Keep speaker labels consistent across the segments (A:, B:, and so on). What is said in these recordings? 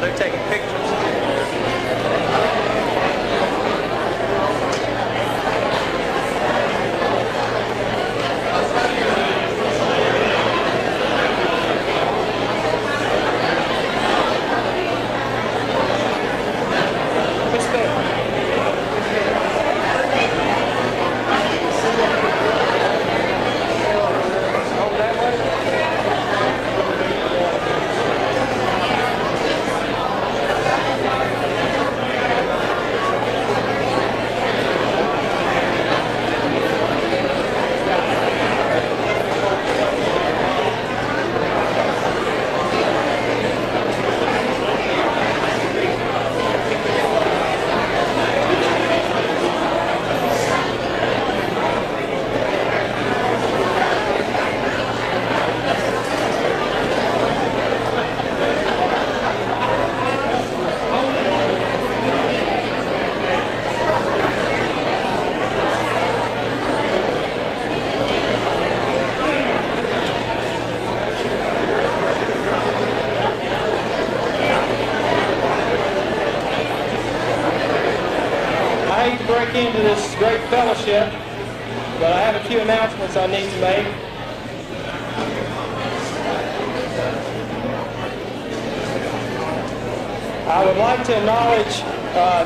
A: they're taking pictures. I hate to break into this great fellowship, but I have a few announcements I need to make. I would like to acknowledge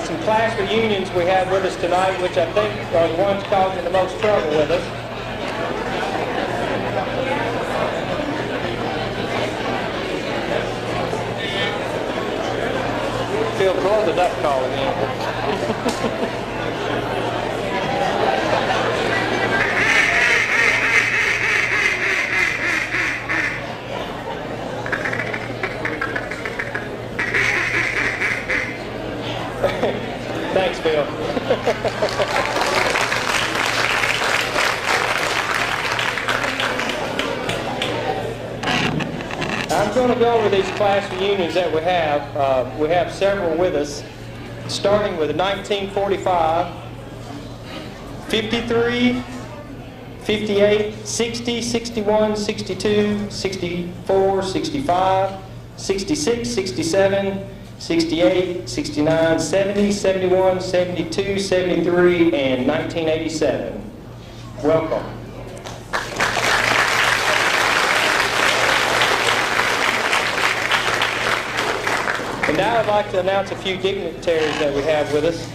A: some class reunions we have with us tonight, which I think are the ones causing the most trouble with us. Phil, throw the duck call again. Thanks, Bill. I'm going to go over these class reunions that we have. We have several with us, starting with 1945, 53, 58, 60, 61, 62, 64, 65, 66, 67, 68, 69, 70, 71, 72, 73, and 1987. Welcome. And now I'd like to announce a few dignitaries that we have with us.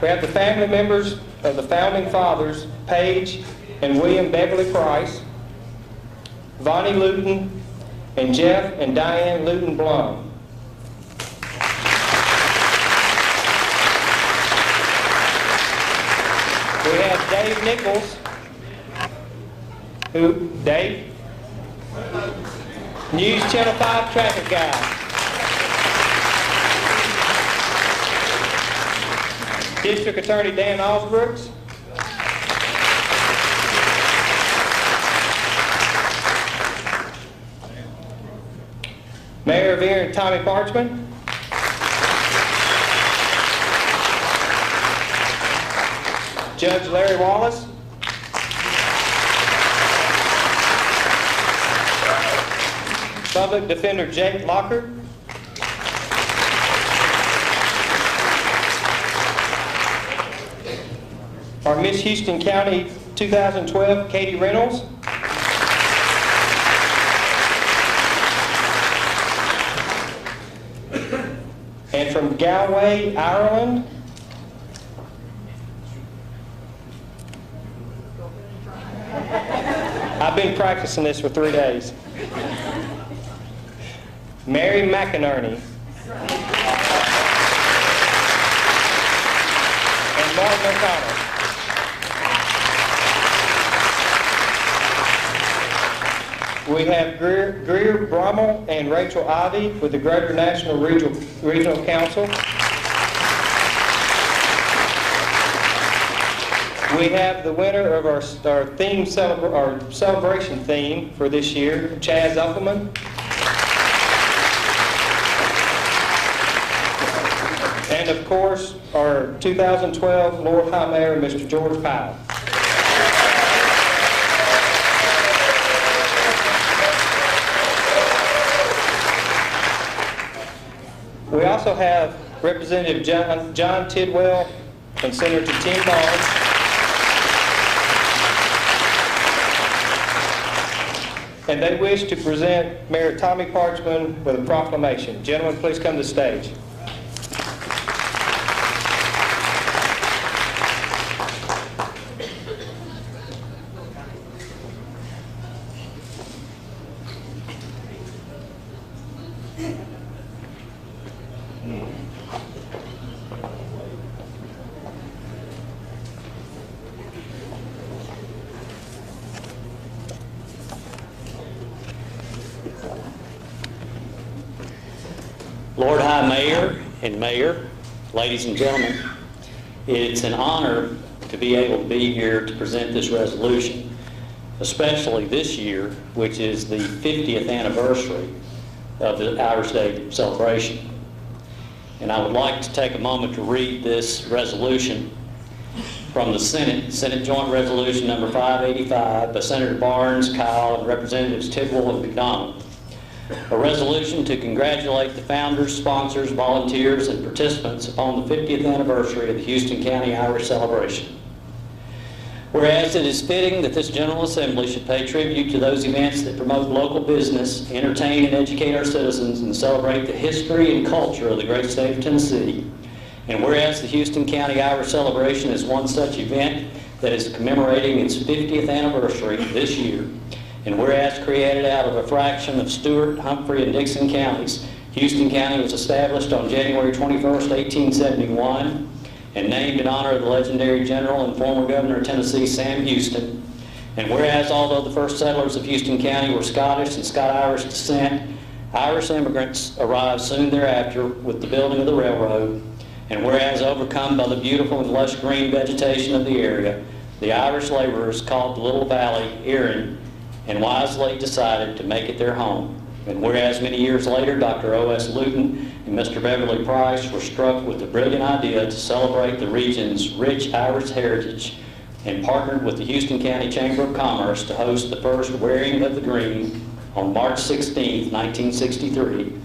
A: We have the family members of the Founding Fathers, Paige and William Beverly Price, Vonnie Luton, and Jeff and Diane Luton Blum. We have Dave Nichols, who, Dave? News Channel 5 traffic guy. District Attorney Dan Osbrooks. Mayor of Erin, Tommy Parchman. Judge Larry Wallace. Public Defender Jake Locker. Our Miss Houston County 2012, Katie Reynolds. And from Galway, Ireland, I've been practicing this for 3 days. Mary McInerney. And Martin O'Connor. We have Greer Brummel and Rachel Ivey with the Greater National Regional Council. We have the winner of our celebration theme for this year, Chaz Uckelman. And of course, our 2012 Lord High Mayor, Mr. George Powell. We also have Representative John Tidwell and Senator Tim Barnes. And they wish to present Mayor Tommy Parchman with a proclamation. Gentlemen, please come to the stage.
B: Lord High Mayor and Mayor, ladies and gentlemen, it's an honor to be able to be here to present this resolution, especially this year, which is the 50th anniversary of the Irish Day celebration. And I would like to take a moment to read this resolution from the Senate Joint Resolution number 585 by Senator Barnes, Kyle, and Representatives Tidwell and McDonald. A resolution to congratulate the founders, sponsors, volunteers, and participants upon the 50th anniversary of the Houston County Irish Celebration. Whereas it is fitting that this General Assembly should pay tribute to those events that promote local business, entertain and educate our citizens, and celebrate the history and culture of the great state of Tennessee. And whereas the Houston County Irish Celebration is one such event that is commemorating its 50th anniversary this year. And whereas created out of a fraction of Stewart, Humphrey, and Dixon counties, Houston County was established on January 21st, 1871, and named in honor of the legendary general and former governor of Tennessee, Sam Houston. And whereas although the first settlers of Houston County were Scottish and Scot-Irish descent, Irish immigrants arrived soon thereafter with the building of the railroad. And whereas overcome by the beautiful and lush green vegetation of the area, the Irish laborers called the little valley Erin, and wisely decided to make it their home. And whereas many years later, Dr. O.S. Luton and Mr. Beverly Price were struck with the brilliant idea to celebrate the region's rich Irish heritage and partnered with the Houston County Chamber of Commerce to host the first wearing of the green on March 16, 1963.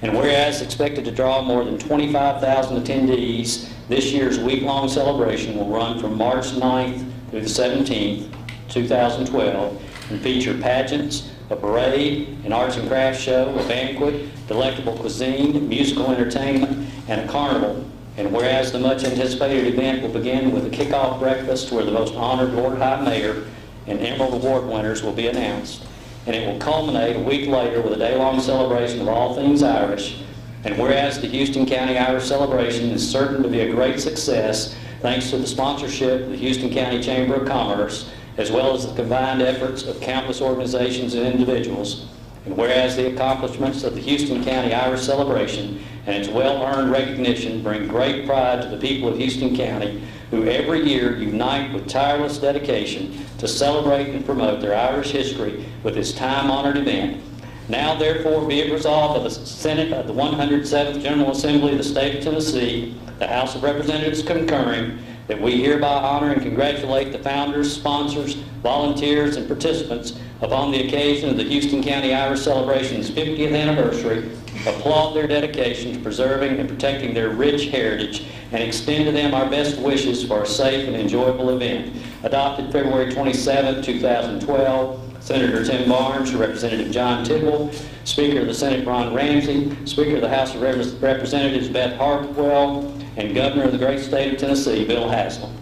B: And whereas expected to draw more than 25,000 attendees, this year's week-long celebration will run from March 9th through the 17th, 2012, and feature pageants, a parade, an arts and crafts show, a banquet, delectable cuisine, musical entertainment, and a carnival. And whereas the much anticipated event will begin with a kickoff breakfast where the most honored Lord High Mayor and Emerald Award winners will be announced. And it will culminate a week later with a day-long celebration of all things Irish. And whereas the Houston County Irish Celebration is certain to be a great success thanks to the sponsorship of the Houston County Chamber of Commerce, as well as the combined efforts of countless organizations and individuals. And whereas the accomplishments of the Houston County Irish Celebration and its well-earned recognition bring great pride to the people of Houston County, who every year unite with tireless dedication to celebrate and promote their Irish history with this time-honored event. Now therefore be it resolved of the Senate of the 107th General Assembly of the State of Tennessee, the House of Representatives concurring, that we hereby honor and congratulate the founders, sponsors, volunteers, and participants upon the occasion of the Houston County Irish Celebration's 50th anniversary, applaud their dedication to preserving and protecting their rich heritage, and extend to them our best wishes for a safe and enjoyable event. Adopted February 27, 2012, Senator Tim Barnes, Representative John Tidwell, Speaker of the Senate Ron Ramsey, Speaker of the House of Representatives Beth Hartwell, and Governor of the great state of Tennessee, Bill Haslam.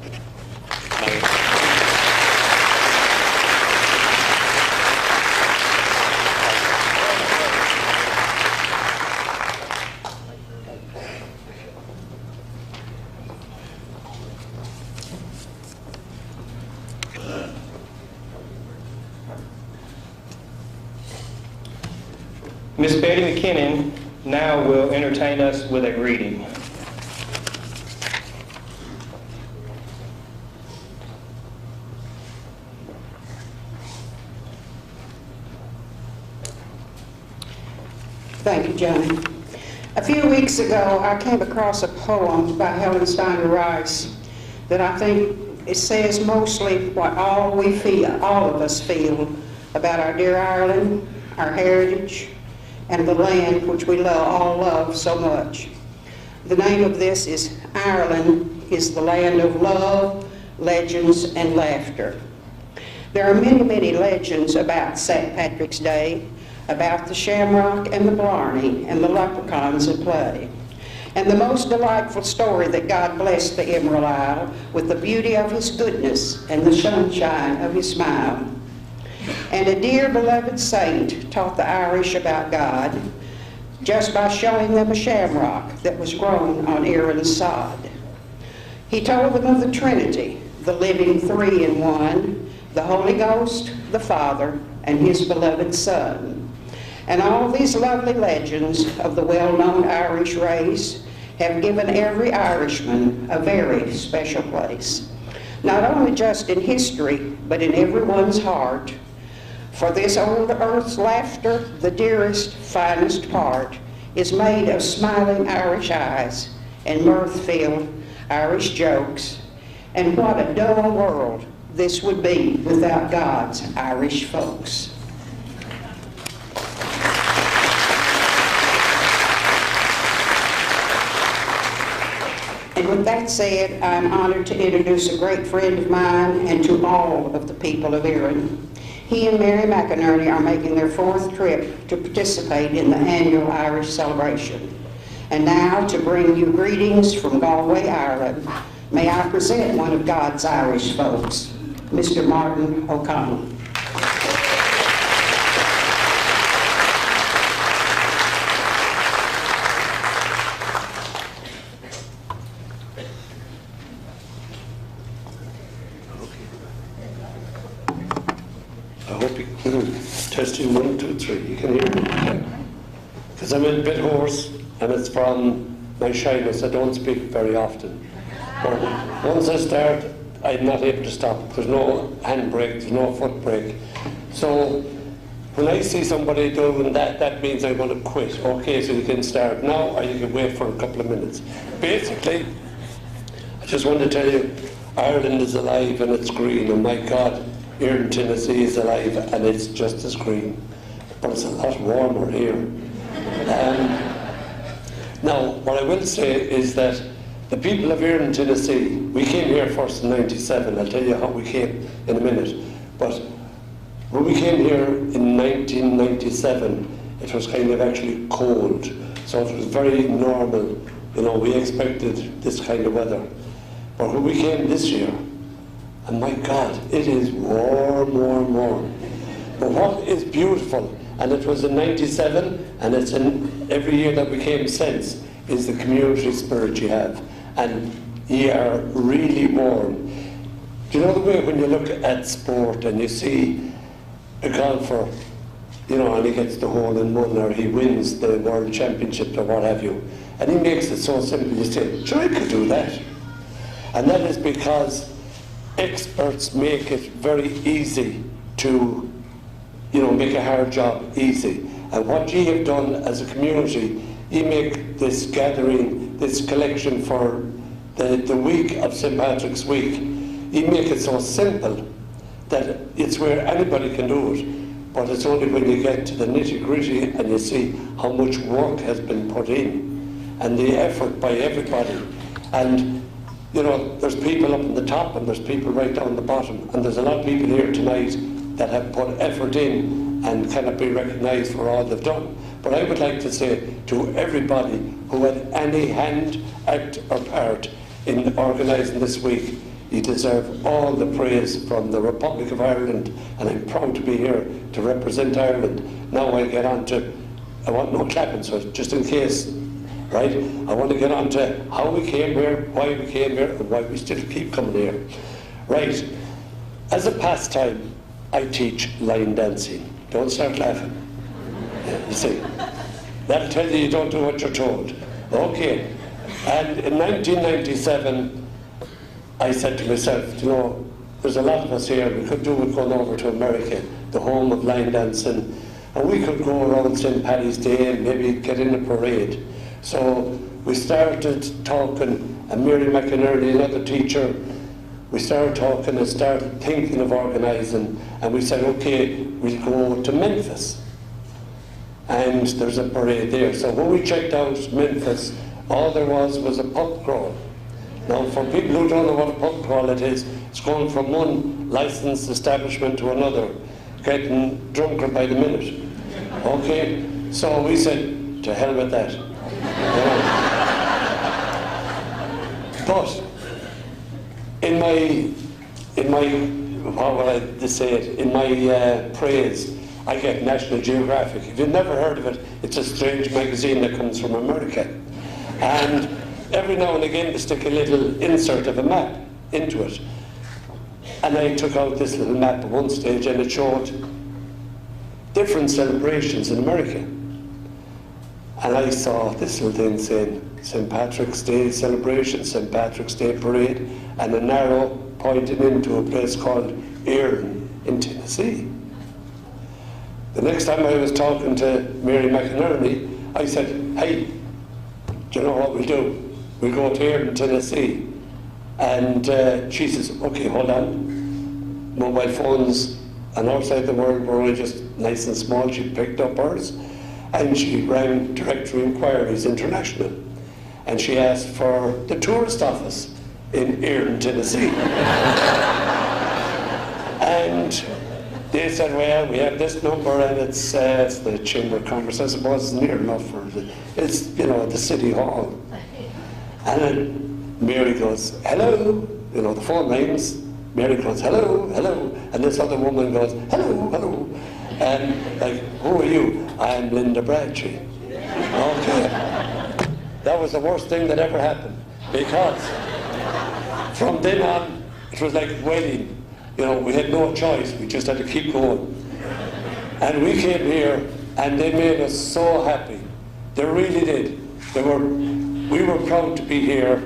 A: Ms. Betty McKinnon now will entertain us with a reading.
C: Thank you, Johnny. A few weeks ago, I came across a poem by Helen Steiner Rice that I think it says mostly what all of us feel about our dear Ireland, our heritage, and the land which we all love so much. The name of this is Ireland is the land of love, legends, and laughter. There are many, many legends about St. Patrick's Day, about the shamrock and the blarney and the leprechauns at play. And the most delightful story that God blessed the Emerald Isle with the beauty of his goodness and the sunshine of his smile. And a dear beloved saint taught the Irish about God just by showing them a shamrock that was grown on Erin's sod. He told them of the Trinity, the living three in one, the Holy Ghost, the Father, and his beloved Son. And all these lovely legends of the well-known Irish race have given every Irishman a very special place, not only just in history, but in everyone's heart. For this old earth's laughter, the dearest, finest part, is made of smiling Irish eyes and mirth-filled Irish jokes. And what a dull world this would be without God's Irish folks. And with that said, I'm honored to introduce a great friend of mine and to all of the people of Erin. He and Mary McInerney are making their 4th trip to participate in the annual Irish celebration. And now, to bring you greetings from Galway, Ireland, may I present one of God's Irish folks, Mr. Martin O'Connell.
D: Testing 1, 2, 3. You can hear me? Because I'm a bit hoarse, and it's from my shyness. I don't speak very often. But once I start, I'm not able to stop. There's no handbrake, there's no foot brake. So when I see somebody doing that, that means I'm going to quit. Okay, so you can start now, or you can wait for a couple of minutes. Basically, I just want to tell you, Ireland is alive and it's green, and my God, Erin, Tennessee is alive and it's just as green, but it's a lot warmer here. Now, what I will say is that the people of Erin, Tennessee, we came here first in '97. I'll tell you how we came in a minute. But when we came here in 1997, it was kind of actually cold, so it was very normal. You know, we expected this kind of weather. But when we came this year, and my God, it is warm, warm, warm. But what is beautiful, and it was in '97, and it's in every year that we came since, is the community spirit you have. And you are really warm. Do you know the way when you look at sport and you see a golfer, you know, and he gets the hole in one, or he wins the world championship or what have you, and he makes it so simple, you say, sure, I could do that. And that is because experts make it very easy to, you know, make a hard job easy. And what you have done as a community, you make this gathering, this collection for the week of St. Patrick's Week, you make it so simple that it's where anybody can do it. But it's only when you get to the nitty-gritty and you see how much work has been put in and the effort by everybody. And you know, there's people up on the top and there's people right down the bottom, and there's a lot of people here tonight that have put effort in and cannot be recognised for all they've done. But I would like to say to everybody who had any hand, act or part in organising this week, you deserve all the praise from the Republic of Ireland, and I'm proud to be here to represent Ireland. Now I get on to, I want no clapping, so just in case, right? I want to get on to how we came here, why we came here, and why we still keep coming here. Right, as a pastime, I teach line dancing. Don't start laughing. You see, that'll tell you don't do what you're told. Okay, and in 1997, I said to myself, you know, there's a lot of us here, we could do with going over to America, the home of line dancing, and we could go around St. Paddy's Day and maybe get in a parade. So we started talking, and Mary McInerney, another teacher, we started talking and started thinking of organising, and we said, okay, we'll go to Memphis. And there's a parade there. So when we checked out Memphis, all there was a pub crawl. Now, for people who don't know what a pub crawl it is, it's going from one licensed establishment to another, getting drunker by the minute. Okay? So we said, to hell with that. But in my, how would I say it? In my praise, I get National Geographic. If you've never heard of it, it's a strange magazine that comes from America. And every now and again they stick a little insert of a map into it. And I took out this little map at one stage and it showed different celebrations in America. And I saw this little thing saying St. Patrick's Day celebration, St. Patrick's Day parade, and an arrow pointing into a place called Erin in Tennessee. The next time I was talking to Mary McInerney, I said, hey, do you know what we'll do? We'll go to Erin, Tennessee. And she says, okay, hold on. Mobile phones on our side of the world were only just nice and small. She picked up hers and she rang Directory Inquiries International. And she asked for the tourist office in Erin, Tennessee. And they said, well, we have this number and it's the Chamber of Commerce. I suppose it's near enough for it's, you know, the City Hall. And then Mary goes, hello. You know, the phone rings. Mary goes, hello, hello. And this other woman goes, hello, hello. And like, who are you? I'm Linda Bradtree. Okay. That was the worst thing that ever happened. Because from then on, it was like a wedding. You know, we had no choice. We just had to keep going. And we came here, and they made us so happy. They really did. We were proud to be here.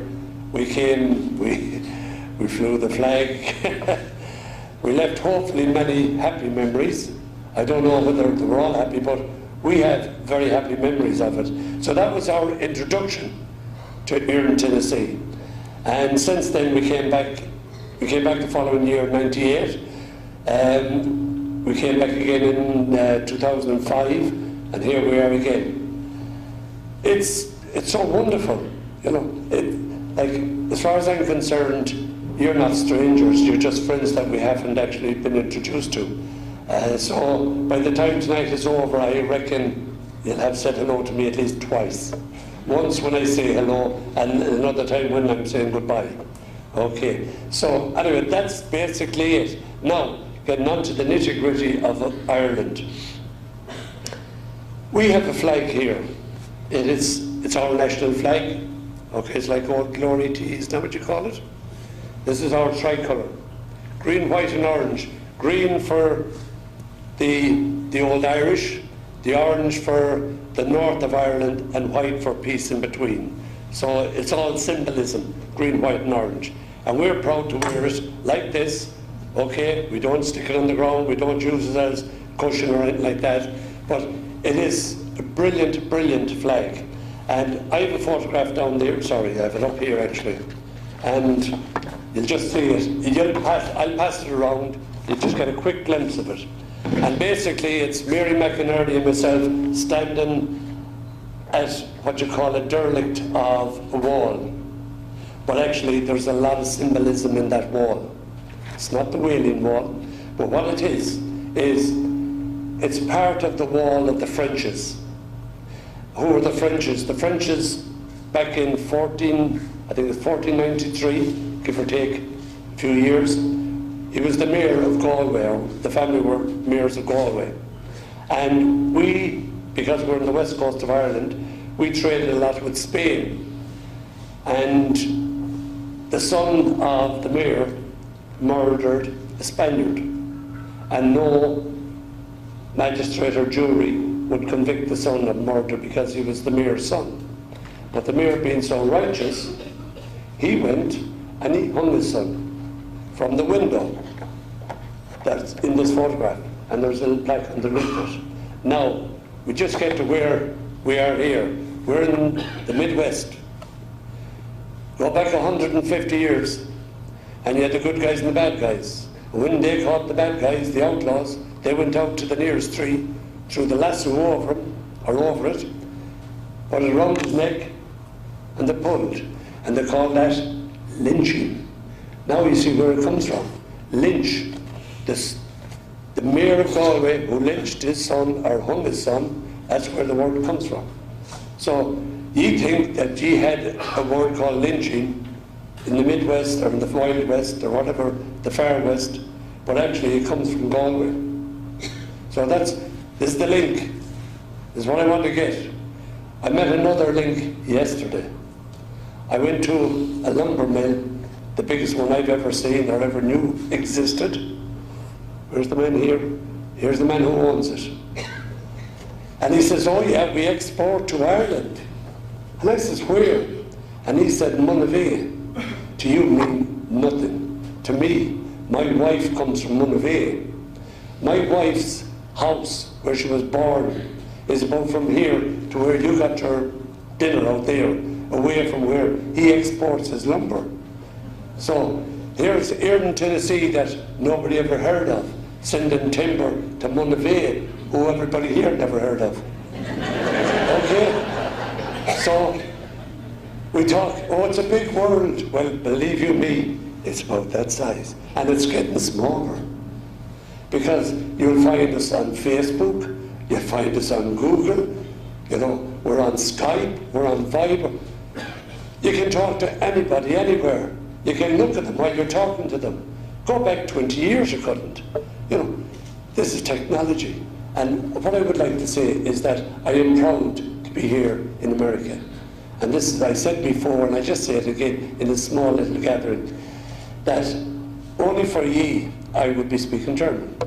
D: We came, we flew the flag. We left hopefully many happy memories. I don't know whether they were all happy, but we have very happy memories of it. So that was our introduction to Erin, Tennessee. And since then we came back the following year, 98. We came back again in 2005, and here we are again. It's so wonderful, you know. Like, as far as I'm concerned, you're not strangers, you're just friends that we haven't actually been introduced to. So by the time tonight is over, I reckon you'll have said hello to me at least twice. Once when I say hello, and another time when I'm saying goodbye. Okay, so anyway, that's basically it. Now, getting on to the nitty-gritty of Ireland. We have a flag here. It's our national flag. Okay, it's like Old Glory tea, is that what you call it? This is our tricolour. Green, white and orange. Green for the old Irish, the orange for the north of Ireland, and white for peace in between. So it's all symbolism, green, white and orange. And we're proud to wear it like this, okay? We don't stick it on the ground, we don't use it as cushion or anything like that, but it is a brilliant, brilliant flag. And I have a photograph down there, sorry, I have it up here actually, and you'll just see it. I'll pass it around, you'll just get a quick glimpse of it. And basically it's Mary McInerney and myself standing at what you call a derelict of a wall. But actually there's a lot of symbolism in that wall. It's not the Wailing Wall, but what it is it's part of the wall of the Frenches. Who are the Frenches? The Frenches back in 1493, give or take a few years, he was the mayor of Galway, or the family were mayors of Galway. And we, because we're on the west coast of Ireland, we traded a lot with Spain. And the son of the mayor murdered a Spaniard. And no magistrate or jury would convict the son of murder because he was the mayor's son. But the mayor, being so righteous, he went and he hung his son from the window that's in this photograph, and there's a little plaque underneath it. Now, we just get to where we are here. We're in the Midwest. Go back 150 years, and you had the good guys and the bad guys. When they caught the bad guys, the outlaws, they went out to the nearest tree, threw the lasso over him, or over it, put it around his neck, and they pulled, and they called that lynching. Now you see where it comes from. Lynch. The mayor of Galway who lynched his son or hung his son, that's where the word comes from. So you think that you had a word called lynching in the Midwest or in the Wild West or whatever, the Far West, but actually it comes from Galway. So this is the link. This is what I want to get. I met another link yesterday. I went to a lumber mill, the biggest one I've ever seen or ever knew existed. Where's the man here? Here's the man who owns it. And he says, oh yeah, we export to Ireland. And I says, where? And he said, Monavea. To you mean nothing. To me, my wife comes from Monavea. My wife's house, where she was born, is about from here to where you got your dinner out there, away from where he exports his lumber. So here's Erin, Tennessee, that nobody ever heard of, sending timber to Monavea, who everybody here never heard of. Okay? So we talk, oh, it's a big world. Well, believe you me, it's about that size. And it's getting smaller. Because you'll find us on Facebook, you'll find us on Google, you know, we're on Skype, we're on Viber. You can talk to anybody, anywhere. You can look at them while you're talking to them. Go back 20 years, you couldn't. You know, this is technology. And what I would like to say is that I am proud to be here in America. And this is, I said before, and I just say it again in a small little gathering, that only for ye I would be speaking German.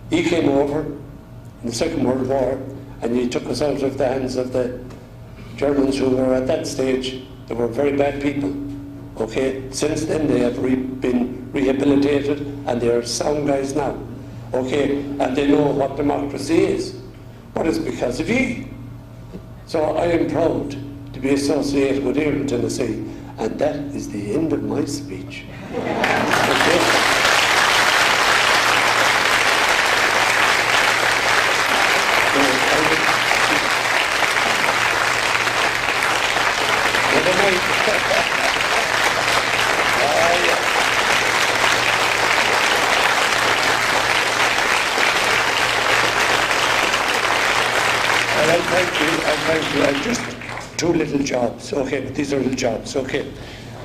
D: He came over in the Second World War, and he took us out of the hands of the Germans who were at that stage, they were very bad people. Okay, since then they have been rehabilitated and they are sound guys now. Okay, and they know what democracy is. But it's because of ye. So I am proud to be associated with Erin, Tennessee, and that is the end of my speech. Okay. I just two little jobs, okay, but these are the jobs, okay.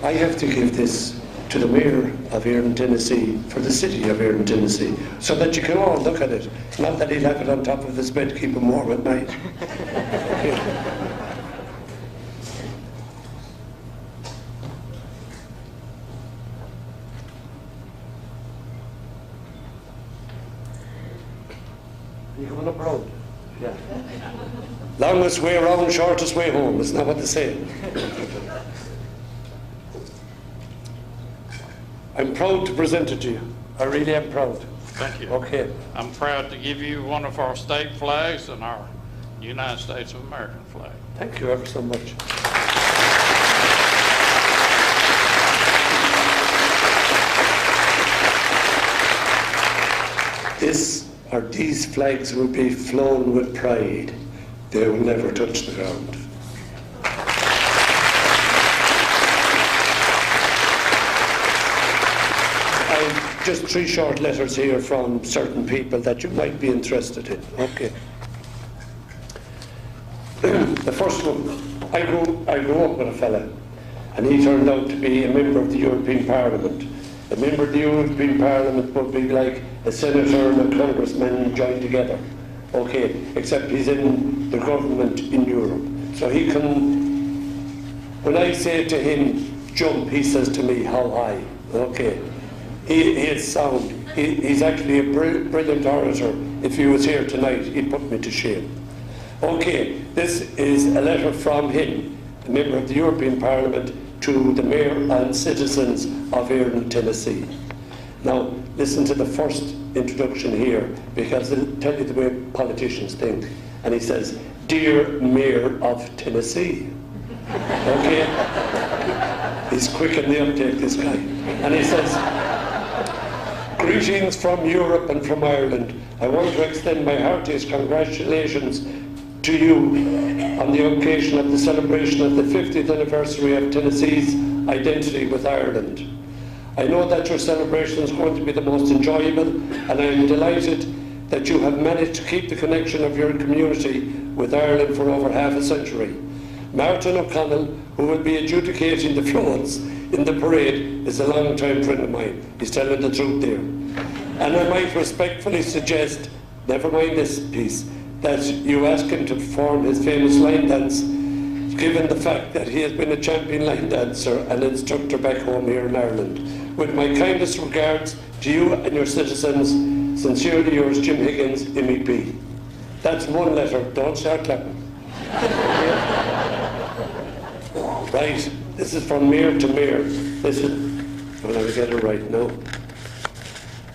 D: I have to give this to the mayor of Erin, Tennessee, for the city of Erin, Tennessee, so that you can all look at it. Not that he'll have it on top of his bed to keep him warm at night. Okay. You coming up road? Yeah. Longest way around, shortest way home. Isn't that what they say? I'm proud to present it to you. I really am proud.
E: Thank you.
D: Okay.
E: I'm proud to give you one of our state flags and our United States of America flag.
D: Thank you ever so much. These flags will be flown with pride. They will never touch the ground. I've just 3 short letters here from certain people that you might be interested in. Okay. The first one, I grew up with a fella, and he turned out to be a member of the European Parliament. A member of the European Parliament would be like a senator and a congressman joined together. Okay, except he's in the government in Europe. So he can, when I say to him, jump, he says to me, how high? Okay. He is sound. He's actually a brilliant orator. If he was here tonight, he'd put me to shame. Okay, this is a letter from him, a member of the European Parliament, to the mayor and citizens of Erin, Tennessee. Now, listen to the first introduction here, because it'll tell you the way politicians think. And he says, "Dear Mayor of Tennessee." Okay? He's quick in the uptake, this guy. And he says, "Greetings from Europe and from Ireland. I want to extend my heartiest congratulations to you on the occasion of the celebration of the 50th anniversary of Tennessee's identity with Ireland. I know that your celebration is going to be the most enjoyable, and I am delighted that you have managed to keep the connection of your community with Ireland for over half a century. Martin O'Connell, who will be adjudicating the floats in the parade, is a long-time friend of mine. He's telling the truth there. And I might respectfully suggest, never mind this piece, that you ask him to perform his famous line dance, given the fact that he has been a champion line dancer and instructor back home here in Ireland. With my kindest regards to you and your citizens, sincerely yours, Jim Higgins, MEP. That's one letter, don't start clapping. Right, this is from mayor to mayor. Listen, I'm going to get it right now.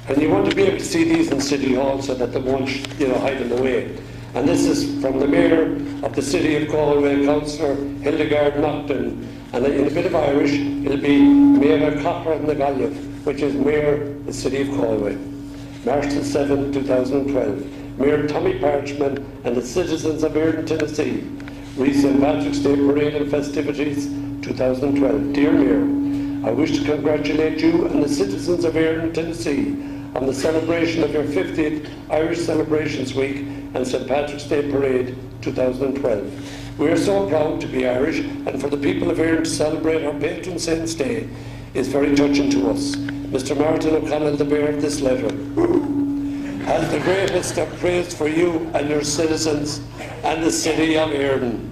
D: And you want to be able to see these in City Hall so that they won't, hide them away. And this is from the Mayor of the City of Galway, Councillor Hildegard Naughton. And in a bit of Irish, it'll be Mayor Copper na Gallev, which is Mayor of the City of Galway. March the 7th, 2012. Mayor Tommy Parchman and the citizens of Erin, Tennessee. Recent Patrick's Day Parade and Festivities, 2012. Dear Mayor, I wish to congratulate you and the citizens of Erin, Tennessee on the celebration of your 50th Irish Celebrations Week and St. Patrick's Day Parade 2012. We are so proud to be Irish, and for the people of Erin to celebrate our patron saint's day is very touching to us. Mr. Martin O'Connell, the bearer of this letter, has the greatest of praise for you and your citizens and the city of Erin.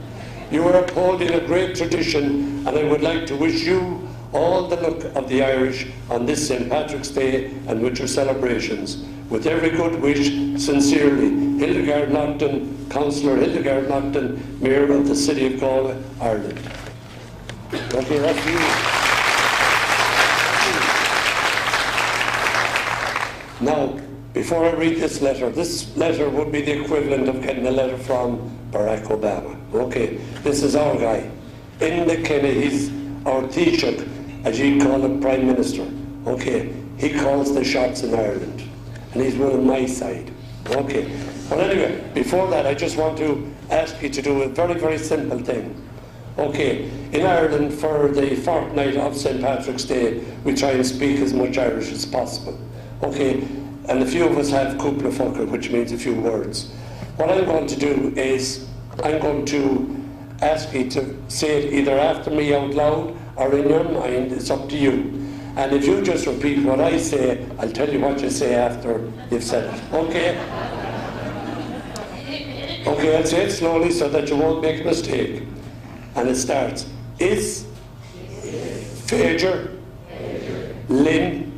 D: You are upholding a great tradition, and I would like to wish you all the luck of the Irish on this St. Patrick's Day and with your celebrations. With every good wish, sincerely, Hildegard Naughton, Councillor Hildegard Naughton, Mayor of the City of Galway, Ireland. Okay, that's you. Now, before I read this letter would be the equivalent of getting a letter from Barack Obama. Okay, this is our guy. In the Kenny, he's our Taoiseach, as you call him, Prime Minister. Okay, he calls the shots in Ireland, and he's one on my side. Okay, but anyway, before that, I just want to ask you to do a very, very simple thing. Okay, in Ireland, for the fortnight of St. Patrick's Day, we try and speak as much Irish as possible. Okay, and a few of us have cúpla focal, which means a few words. What I'm going to do is, I'm going to ask you to say it either after me out loud or in your mind. It's up to you. And if you just repeat what I say, I'll tell you what you say after you've said it. Okay? Okay, I'll say it slowly so that you won't make a mistake. And it starts. Is Féidir Lynn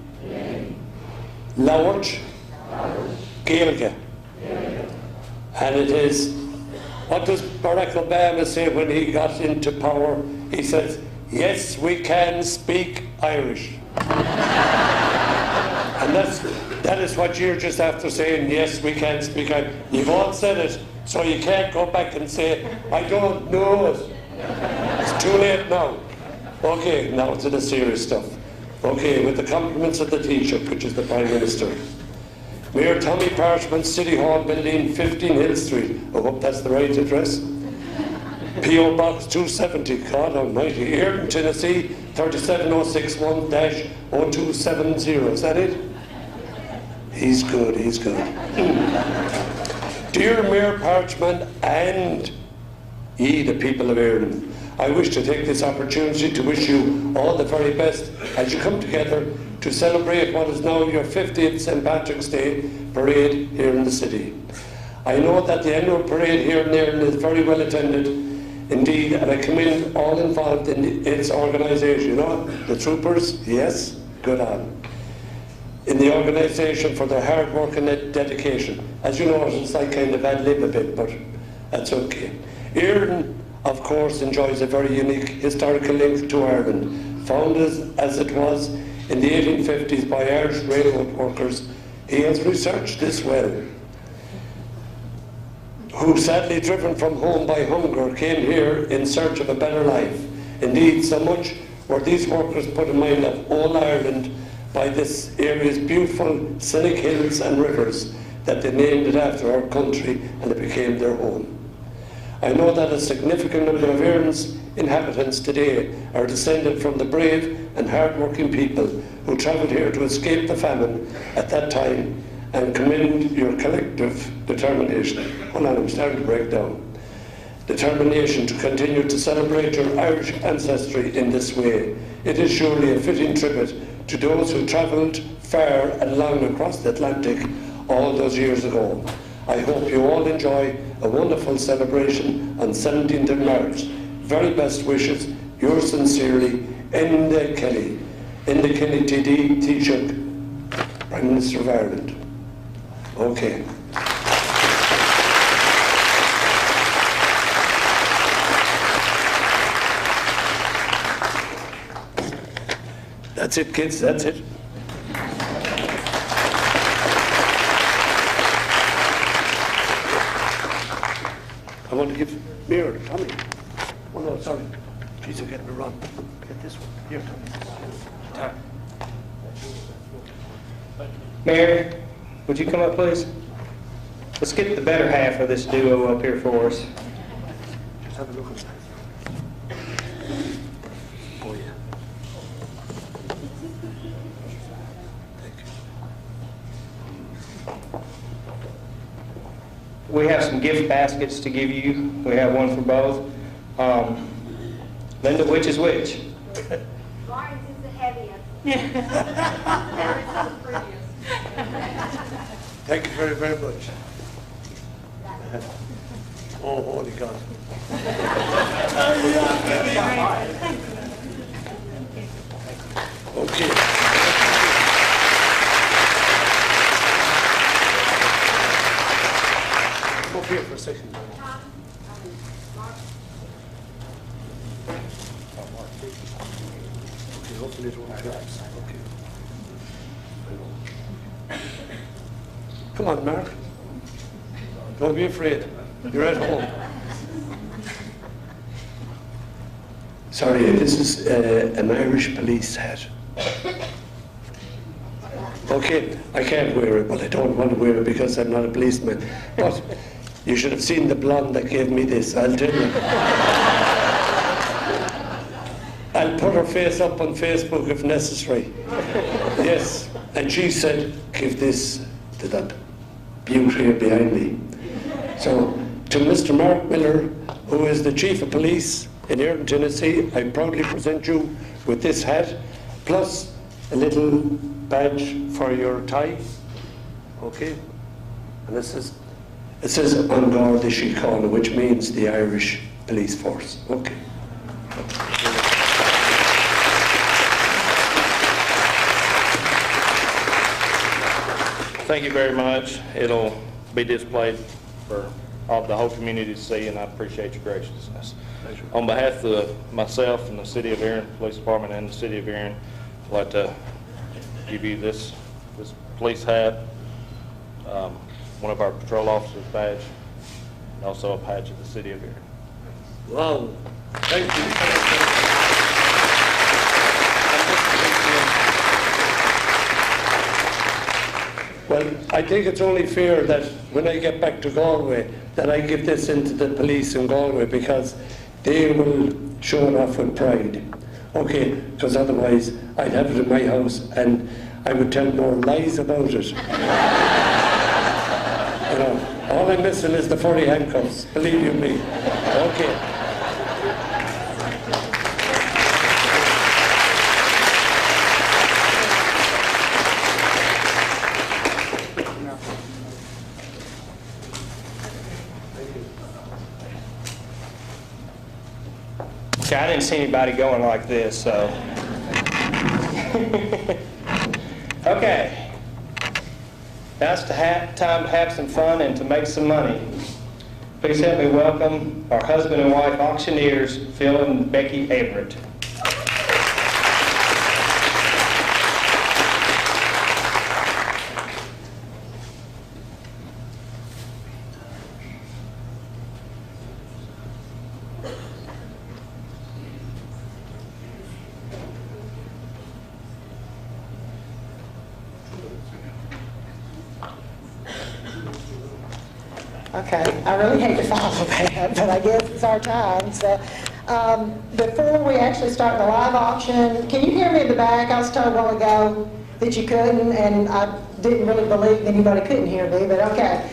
D: Lauert Gaeilge. And it is, what does Barack Obama say when he got into power? He says, yes, we can speak Irish. And that is what you're just after saying, yes, we can speak Irish. You've all said it, so you can't go back and say, I don't know it. It's too late now. Okay, now to the serious stuff. Okay, with the compliments of the Taoiseach, which is the Prime Minister. Mayor Tommy Parchman, City Hall Building, 15 Hill Street. I hope that's the right address. P.O. Box 270, God Almighty, Erin, Tennessee, 37061-0270. Is that it? He's good, he's good. Dear Mayor Parchman and ye, the people of Erin, I wish to take this opportunity to wish you all the very best as you come together to celebrate what is now your 50th St. Patrick's Day parade here in the city. I know that the annual parade here in Erin is very well attended indeed, and I commend all involved in its organisation. You know, the troopers, yes, good on. In the organisation for their hard work and dedication. As you know, it's like kind of ad-lib a bit, but that's okay. Erin, of course, enjoys a very unique historical link to Ireland. Founded as it was in the 1850s by Irish railroad workers, he has researched this well, who, sadly driven from home by hunger, came here in search of a better life. Indeed, so much were these workers put in mind of old Ireland by this area's beautiful scenic hills and rivers that they named it after our country, and it became their home. I know that a significant number of Erin's inhabitants today are descended from the brave and hard-working people who travelled here to escape the famine at that time, and commend your collective determination. Hold on, I'm starting to break down. Determination to continue to celebrate your Irish ancestry in this way. It is surely a fitting tribute to those who travelled far and long across the Atlantic all those years ago. I hope you all enjoy a wonderful celebration on 17th of March. Very best wishes, yours sincerely, Enda Kelly, Enda Kelly TD, Taoiseach, Prime Minister of Ireland. Okay. That's it, kids, that's it. I want to give Mayor Tommy. Oh no, sorry. Please don't get me wrong. Get this one. Here, Tommy.
A: Mayor, would you come up, please? Let's get the better half of this duo up here for us.
D: Just have a look at that. Oh, yeah. Thank you.
A: We have some gift baskets to give you. We have one for both. Linda, which is which?
F: Lawrence is the heaviest. Lawrence is the prettiest.
D: Thank you very, very much. Oh, holy God. Okay. Come up here for a second. Okay, hopefully it won't collapse. Okay. Come on, Mark. Don't be afraid. You're at home. Sorry, this is an Irish police hat. Okay, I can't wear it, but I don't want to wear it because I'm not a policeman. But you should have seen the blonde that gave me this, I'll tell you. I'll put her face up on Facebook if necessary. Yes, and she said, give this to that beauty behind me. So, to Mr. Mark Miller, who is the Chief of Police in Erin, Tennessee, I proudly present you with this hat, plus a little badge for your tie. Okay? And it says on Garda Síochána, which means the Irish Police Force. Okay.
G: Thank you very much. It'll be displayed for the whole community to see, and I appreciate your graciousness.
D: Pleasure.
G: On behalf of myself and the City of Erin Police Department and the City of Erin, I'd like to give you this police hat, one of our patrol officers' badge, and also a patch of the City of Erin.
D: Wow. Thank you. Well, I think it's only fair that when I get back to Galway, that I give this into the police in Galway, because they will show it off with pride. Okay, because otherwise I'd have it in my house and I would tell more lies about it. You know, all I'm missing is the 40 handcuffs, believe you me. Okay.
A: Okay, I didn't see anybody going like this, so. Okay. Now it's time to have some fun and to make some money. Please help me welcome our husband and wife auctioneers, Phil and Becky Everett.
C: I
H: Okay, I really hate to follow that, but I guess it's our time. So, before we actually start the live auction, can you hear me in the back? I was told a while ago that you couldn't, and I didn't really believe anybody couldn't hear me, but okay.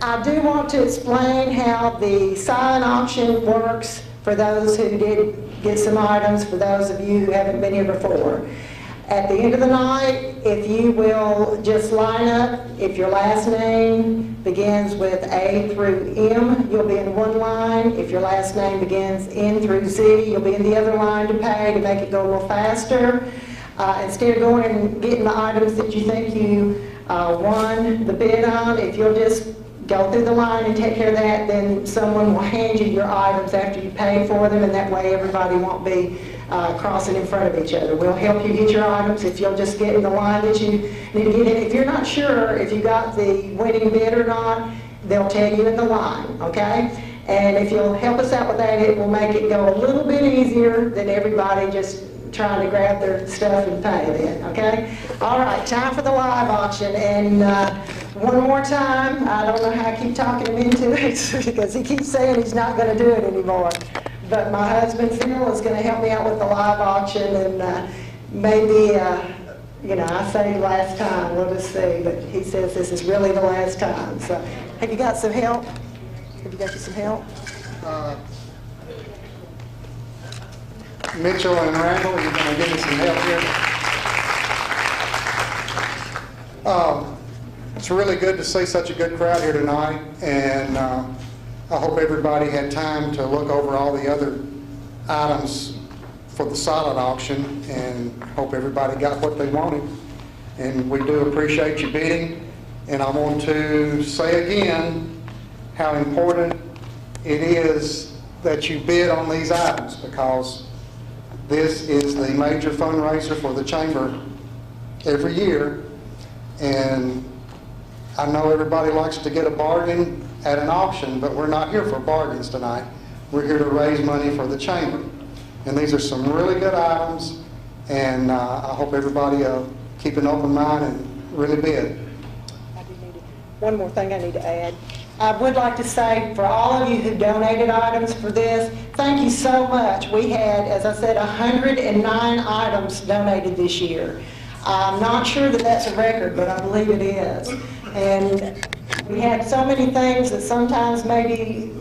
H: I do want to explain how the silent auction works for those who did get some items, for those of you who haven't been here before. At the end of the night, if you will just line up, if your last name begins with A through M, you'll be in one line. If your last name begins N through Z, you'll be in the other line to pay to make it go a little faster. Instead of going and getting the items that you think you won the bid on, if you'll just go through the line and take care of that, then someone will hand you your items after you pay for them, and that way everybody won't be crossing in front of each other. We'll help you get your items if you'll just get in the line that you need to get in. If you're not sure if you got the winning bid or not, they'll tell you in the line, okay? And if you'll help us out with that, it will make it go a little bit easier than everybody just trying to grab their stuff and pay then, okay? All right, time for the live auction. And one more time, I don't know how I keep talking him into it because he keeps saying he's not going to do it anymore. But my husband, Phil, is going to help me out with the live auction, and maybe, you know, I say last time, we'll just see, but he says this is really the last time. So have you got some help? Have you got you some help?
I: Mitchell and Randall, you're going to give me some help here. It's really good to see such a good crowd here tonight, and I hope everybody had time to look over all the other items for the silent auction, and hope everybody got what they wanted. And we do appreciate you bidding, and I want to say again how important it is that you bid on these items, because this is the major fundraiser for the Chamber every year, and I know everybody likes to get a bargain at an auction, but we're not here for bargains tonight. We're here to raise money for the Chamber. And these are some really good items, and I hope everybody keep an open mind and really bid.
H: I do need one more thing I need to add. I would like to say, for all of you who donated items for this, thank you so much. We had, as I said, 109 items donated this year. I'm not sure that that's a record, but I believe it is. And we had so many things that sometimes maybe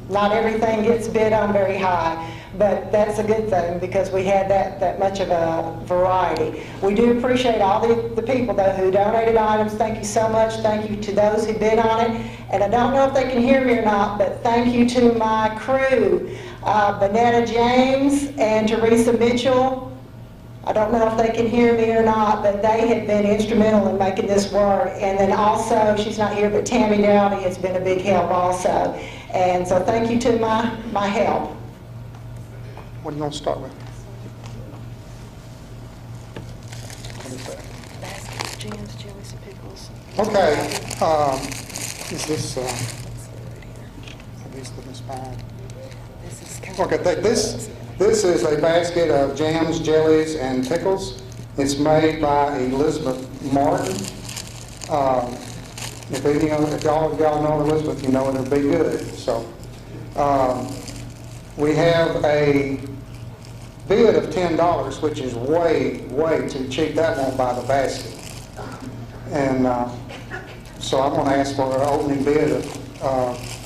H: not everything gets bid on very high. But that's a good thing, because we had that much of a variety. We do appreciate all the people, though, who donated items. Thank you so much. Thank you to those who bid on it. And I don't know if they can hear me or not, but thank you to my crew, Bonetta James and Teresa Mitchell. I don't know if they can hear me or not, but they have been instrumental in making this work. And then also, she's not here, but Tammy Dowdy has been a big help also. And so thank you to my help.
I: What do you want to start with?
H: Baskets, jams, jellies, and pickles.
I: Okay, is this, are these the inspired? Okay, this is a basket of jams, jellies, and pickles. It's made by Elizabeth Martin. If y'all know Elizabeth, you know it'll be good. So, we have a bid of $10, which is way too cheap. That won't buy the basket. And so I'm going to ask for an opening bid of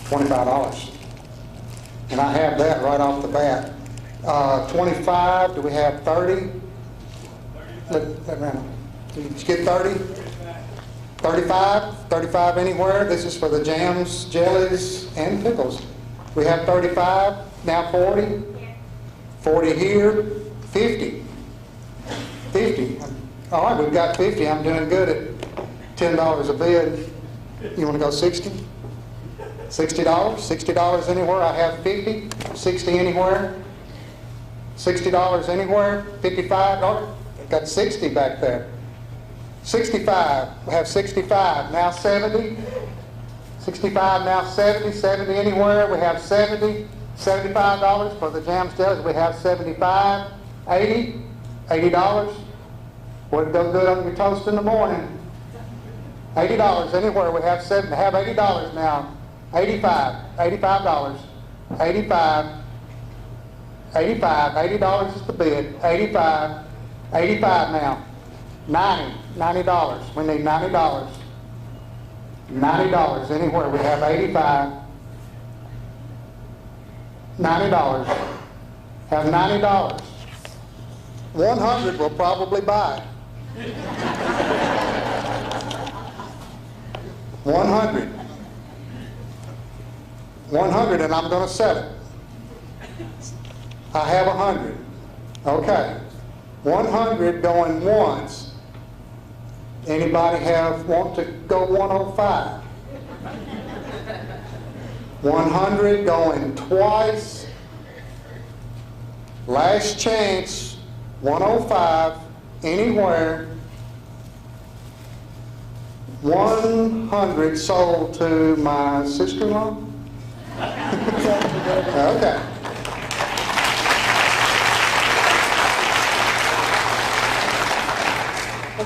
I: $25. And I have that right off the bat. 25, do we have 30? Let Randall. Did you get 30? 35? 35 anywhere? This is for the jams, jellies, and pickles. We have 35, now 40. 40 here, 50. 50. All right, we've got 50. I'm doing good at $10 a bid. You want to go 60? $60? $60 anywhere? I have 50. 60 anywhere? $60 anywhere? 55? Oh, got 60 back there. 65. We have 65. Now 70. 65, now 70. 70 anywhere? We have 70. $75 for the jams, jellies. We have 75. 80. $80. Wouldn't go good on your toast in the morning. $80 anywhere. We have $80 now. $85. 85. $80 is the bid. 85 now. $90. We need $90. $90 anywhere. We have 85. $90. Have $90. 100 will probably buy. 100. 100, and I'm going to sell it. I have 100. Okay. 100 going once. Anybody want to go 105? 100 going twice. Last chance, 105, anywhere. 100 sold to my sister-in-law? Okay.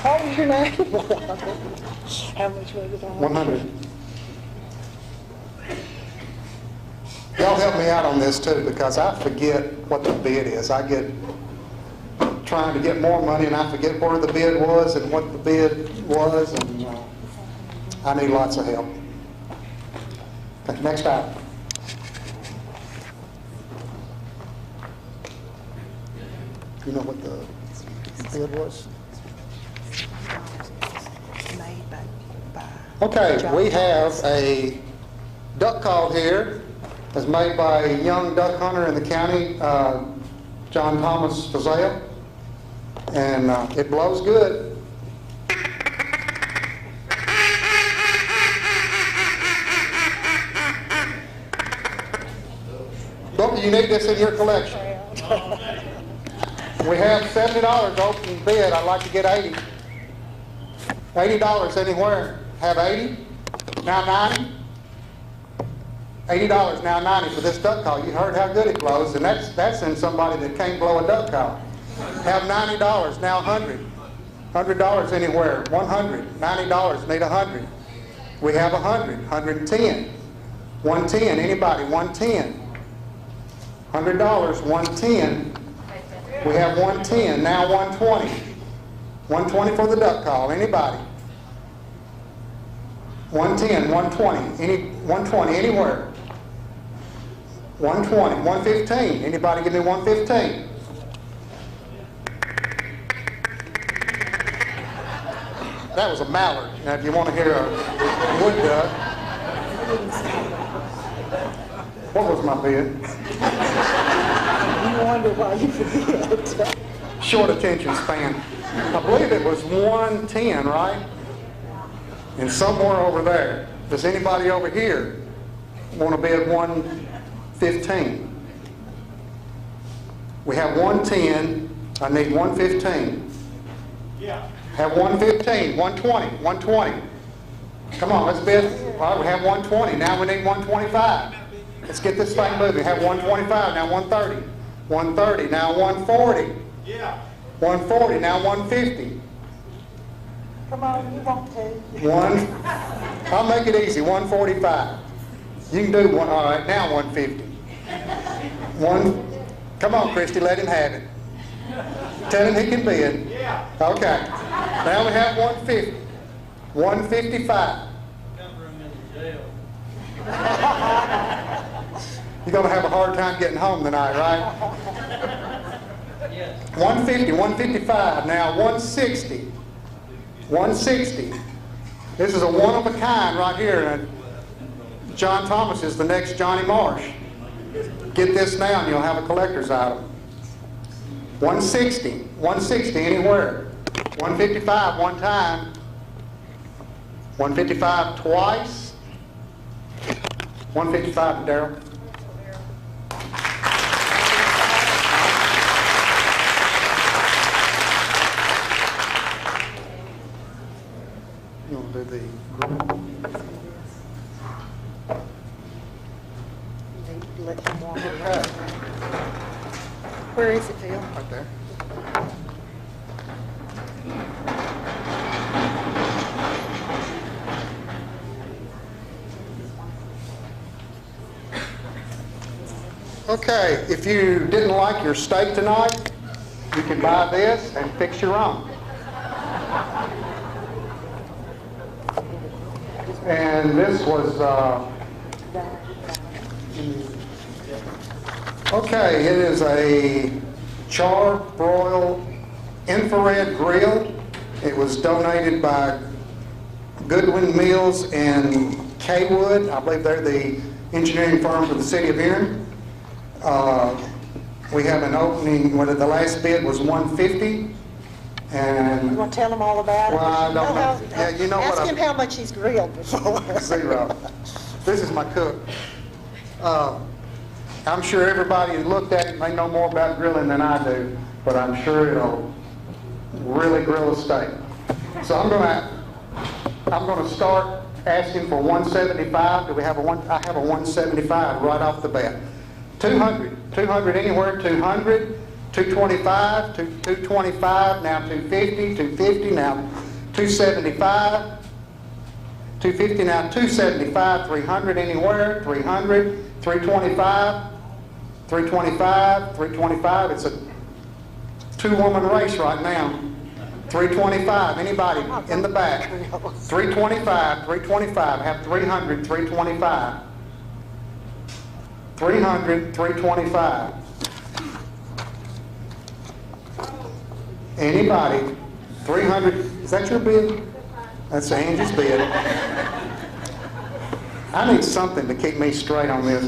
H: What was your name? How much was it on?
I: 100. Y'all help me out on this too, because I forget what the bid is. I get trying to get more money and I forget where the bid was and what the bid was, and I need lots of help. Okay, next item. You know what the bid was? Okay, we have a duck call here. It's made by a young duck hunter in the county, John Thomas Fazale, and it blows good. Don't you need this in your collection? We have $70 open bid. I'd like to get 80. $80 anywhere. Have 80. Now 90. $80 now 90 for this duck call. You heard how good it blows, and that's in somebody that can't blow a duck call. Have $90 now 100. $100 anywhere. 100. $90. Need 100. We have 100. 110. 110. Anybody? 110. $100. 110. We have 110. Now 120. 120 for the duck call. Anybody? 110. 120. 120 anywhere. 120. 115. Anybody give me 115? That was a mallard. Now if you want to hear a wood duck. What was my bid?
H: You wonder why you forget.
I: Short attention span. I believe it was 110, right? And somewhere over there. Does anybody over here want to bid 115? We have 110. I need 115. Yeah. Have 115, 120, 120. Come on, let's bid. All right, we have 120. Now we need 125. Let's get this thing moving. Have 125, now 130. 130, now 140. Yeah. 140, now 150.
H: Come on, you want to.
I: I'll make it easy, 145. You can do one, all right, now 150. Come on, Christy, let him have it. Tell him he can bid. Yeah. Okay. Now we have 150. 155. You're going to have a hard time getting home tonight, right? Yes. 150, 155, now 160. 160. This is a one-of-a-kind right here. And John Thomas is the next Johnny Marsh. Get this now and you'll have a collector's item. 160. 160 anywhere. 155 one time. 155 twice. 155 to Darrell. You want to do the group?
H: Let him walk around. Where is it, Phil?
I: Right there. Okay, if you didn't like your steak tonight, you can buy this and fix your own. And this was, okay, it is a char-broil infrared grill. It was donated by Goodwin Mills and Kaywood. I believe they're the engineering firm for the city of Erin. We have an opening, well, the last bid was $150, and...
H: You want to tell them all about it?
I: Well, I don't know. Yeah, you know what
H: Ask him how much he's grilled before.
I: Zero. This is my cook. I'm sure everybody who looked at it may know more about grilling than I do, but I'm sure it'll really grill a steak. So I'm gonna start asking for 175. Do we have I have a 175 right off the bat. 200 anywhere, 200, 225, 225, now 250, 250, now 275, 250, now 275, 300 anywhere, 300, 325, 325, 325. It's a two-woman race right now. 325, anybody in the back? 325, 325, have 300, 325. 300, 325. Anybody? 300, is that your bid? That's Angie's bid. I need something to keep me straight on this.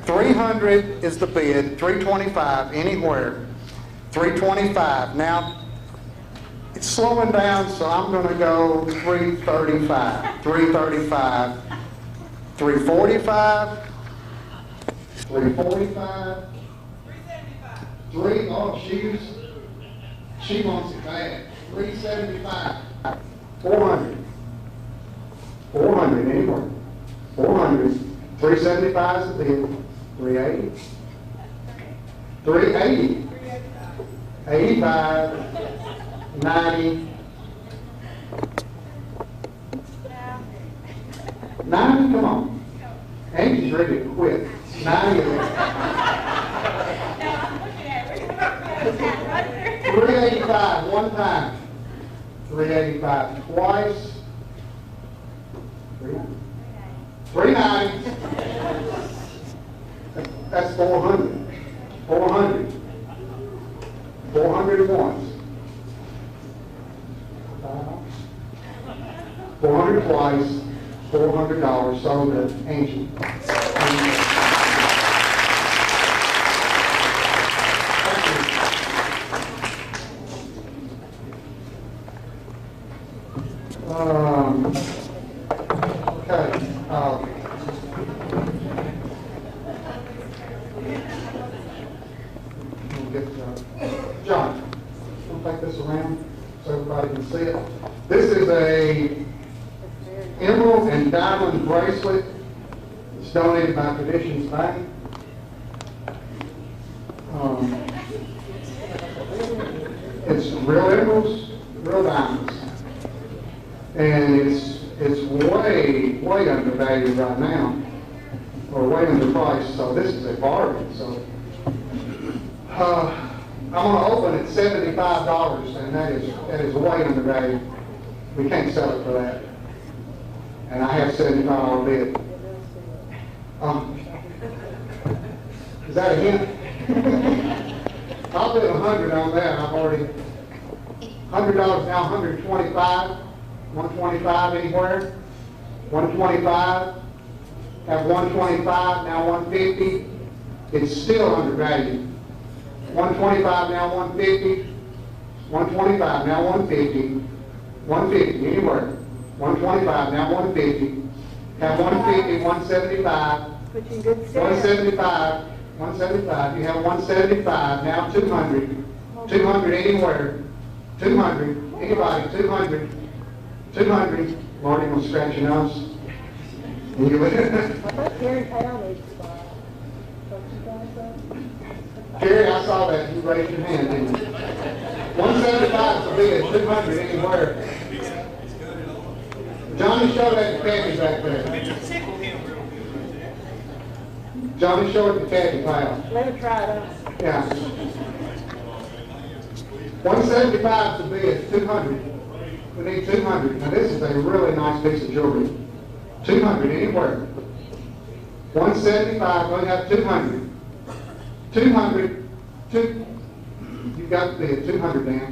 I: 300 is the bid, 325, anywhere. 325. Now, it's slowing down, so I'm going to go 335, 335, 345, 345, 375, oh, she wants it bad. 375, 400, 400 anywhere, 400, 375 is the bid, 380, 380, 85, 90, 90, come on. Angie's ready to quit. 90. 385, one time. 385 twice. 390. That's 400. 400. 400 once. 400 twice. $400 sold to Angie. Okay. We'll get John. We'll take this around so everybody can see it. This is a emerald and diamond bracelet. It's donated by Traditions Bank. It's real emeralds, real diamonds, and it's way undervalued right now, or way underpriced. So this is a bargain. So I'm going to open at $75, and that is way undervalued. We can't sell it for that. And I have $75 bid. Is that a hint? I'll bid 100 on that. I've already $100 now. 125. 125 anywhere. 125. Have 125 now. 150. It's still undervalued. 125 now. 150. 125 now. 150. 150 anywhere. 125, now 150. Have 150, 175. 175, 175. You have 175, now 200. 200 anywhere. 200, anybody, 200. 200. Marty will scratch your nose. And you Gary, I saw that. You raised your hand, didn't you? 175 is the bid, 200 anywhere. Johnny, show that to Patty back there. Johnny, show it to Kathy Cloud.
H: Let me try it out.
I: Yeah. 175 is the bid, 200. We need 200. Now this is a really nice piece of jewelry. 200 anywhere. 175, we have 200. 200, you got the bid, 200 now.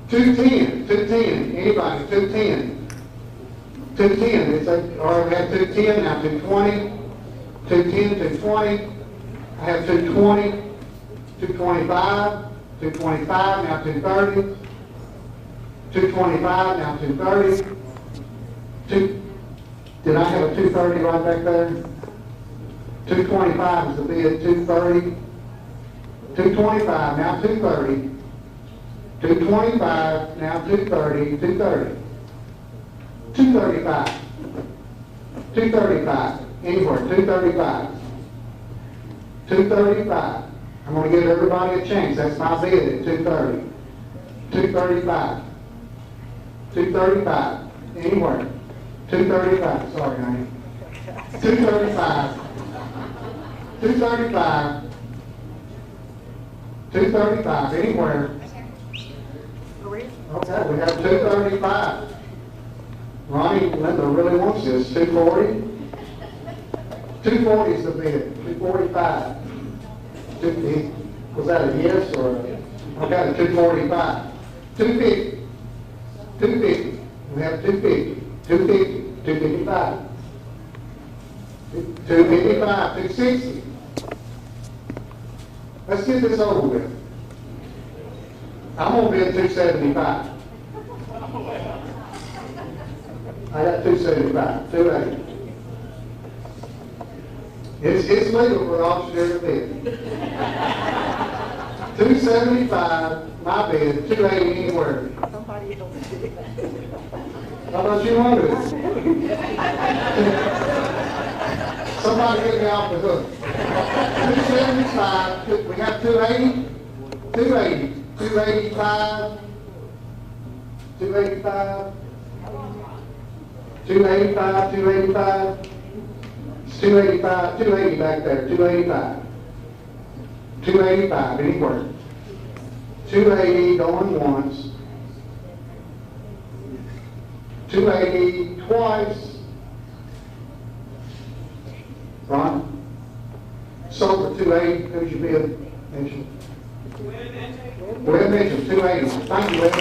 I: 210, 210, anybody, 210. 210, it's a, or we have 210, now 220. 210, 220. I have 220, 225, 225, now 230. 225, now 230. Did I have a 230 right back there? 225 is the bid, 230. 225, now 230. 225, now 230, 230. 235. 235, anywhere, 235. 235. I'm going to give everybody a chance. That's my bid at 230. 235. 235. Anywhere. 235. Sorry, honey. 235. 235. 235. Anywhere. Okay, we have 235. Ronnie Linda really wants this. 240. 240 is the bid. 245. 250. Was that a yes or a? Okay, 245. 250. 250. We have 250. 250. 255. 255. 260. Let's get this over with. I'm going to bid 275. I got 275. 280. It's legal for auctioneer to bid. 275, my bid, 280 anywhere.
H: Somebody else did.
I: How about you want it? Somebody get me off the hook. 275, we have 280, 280, 285, 285, 285, 285. 285, 280 back there, 285. 285, anywhere. 280 going once. 280 twice. Ron? Sold for 280, who's your bid? Mention. Webb Mitchell, 280. Thank you, Webb.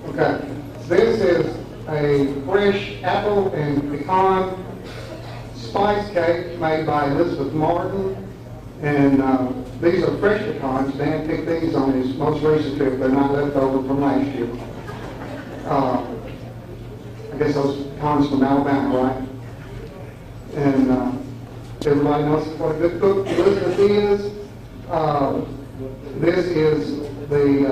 I: Okay, this is a fresh apple and pecan spice cake made by Elizabeth Martin, and these are fresh pecans. Dan picked these on his most recent trip. They're not left over from last year. I guess those pecans from Alabama, right? And everybody knows what a good cook Elizabeth is. This is the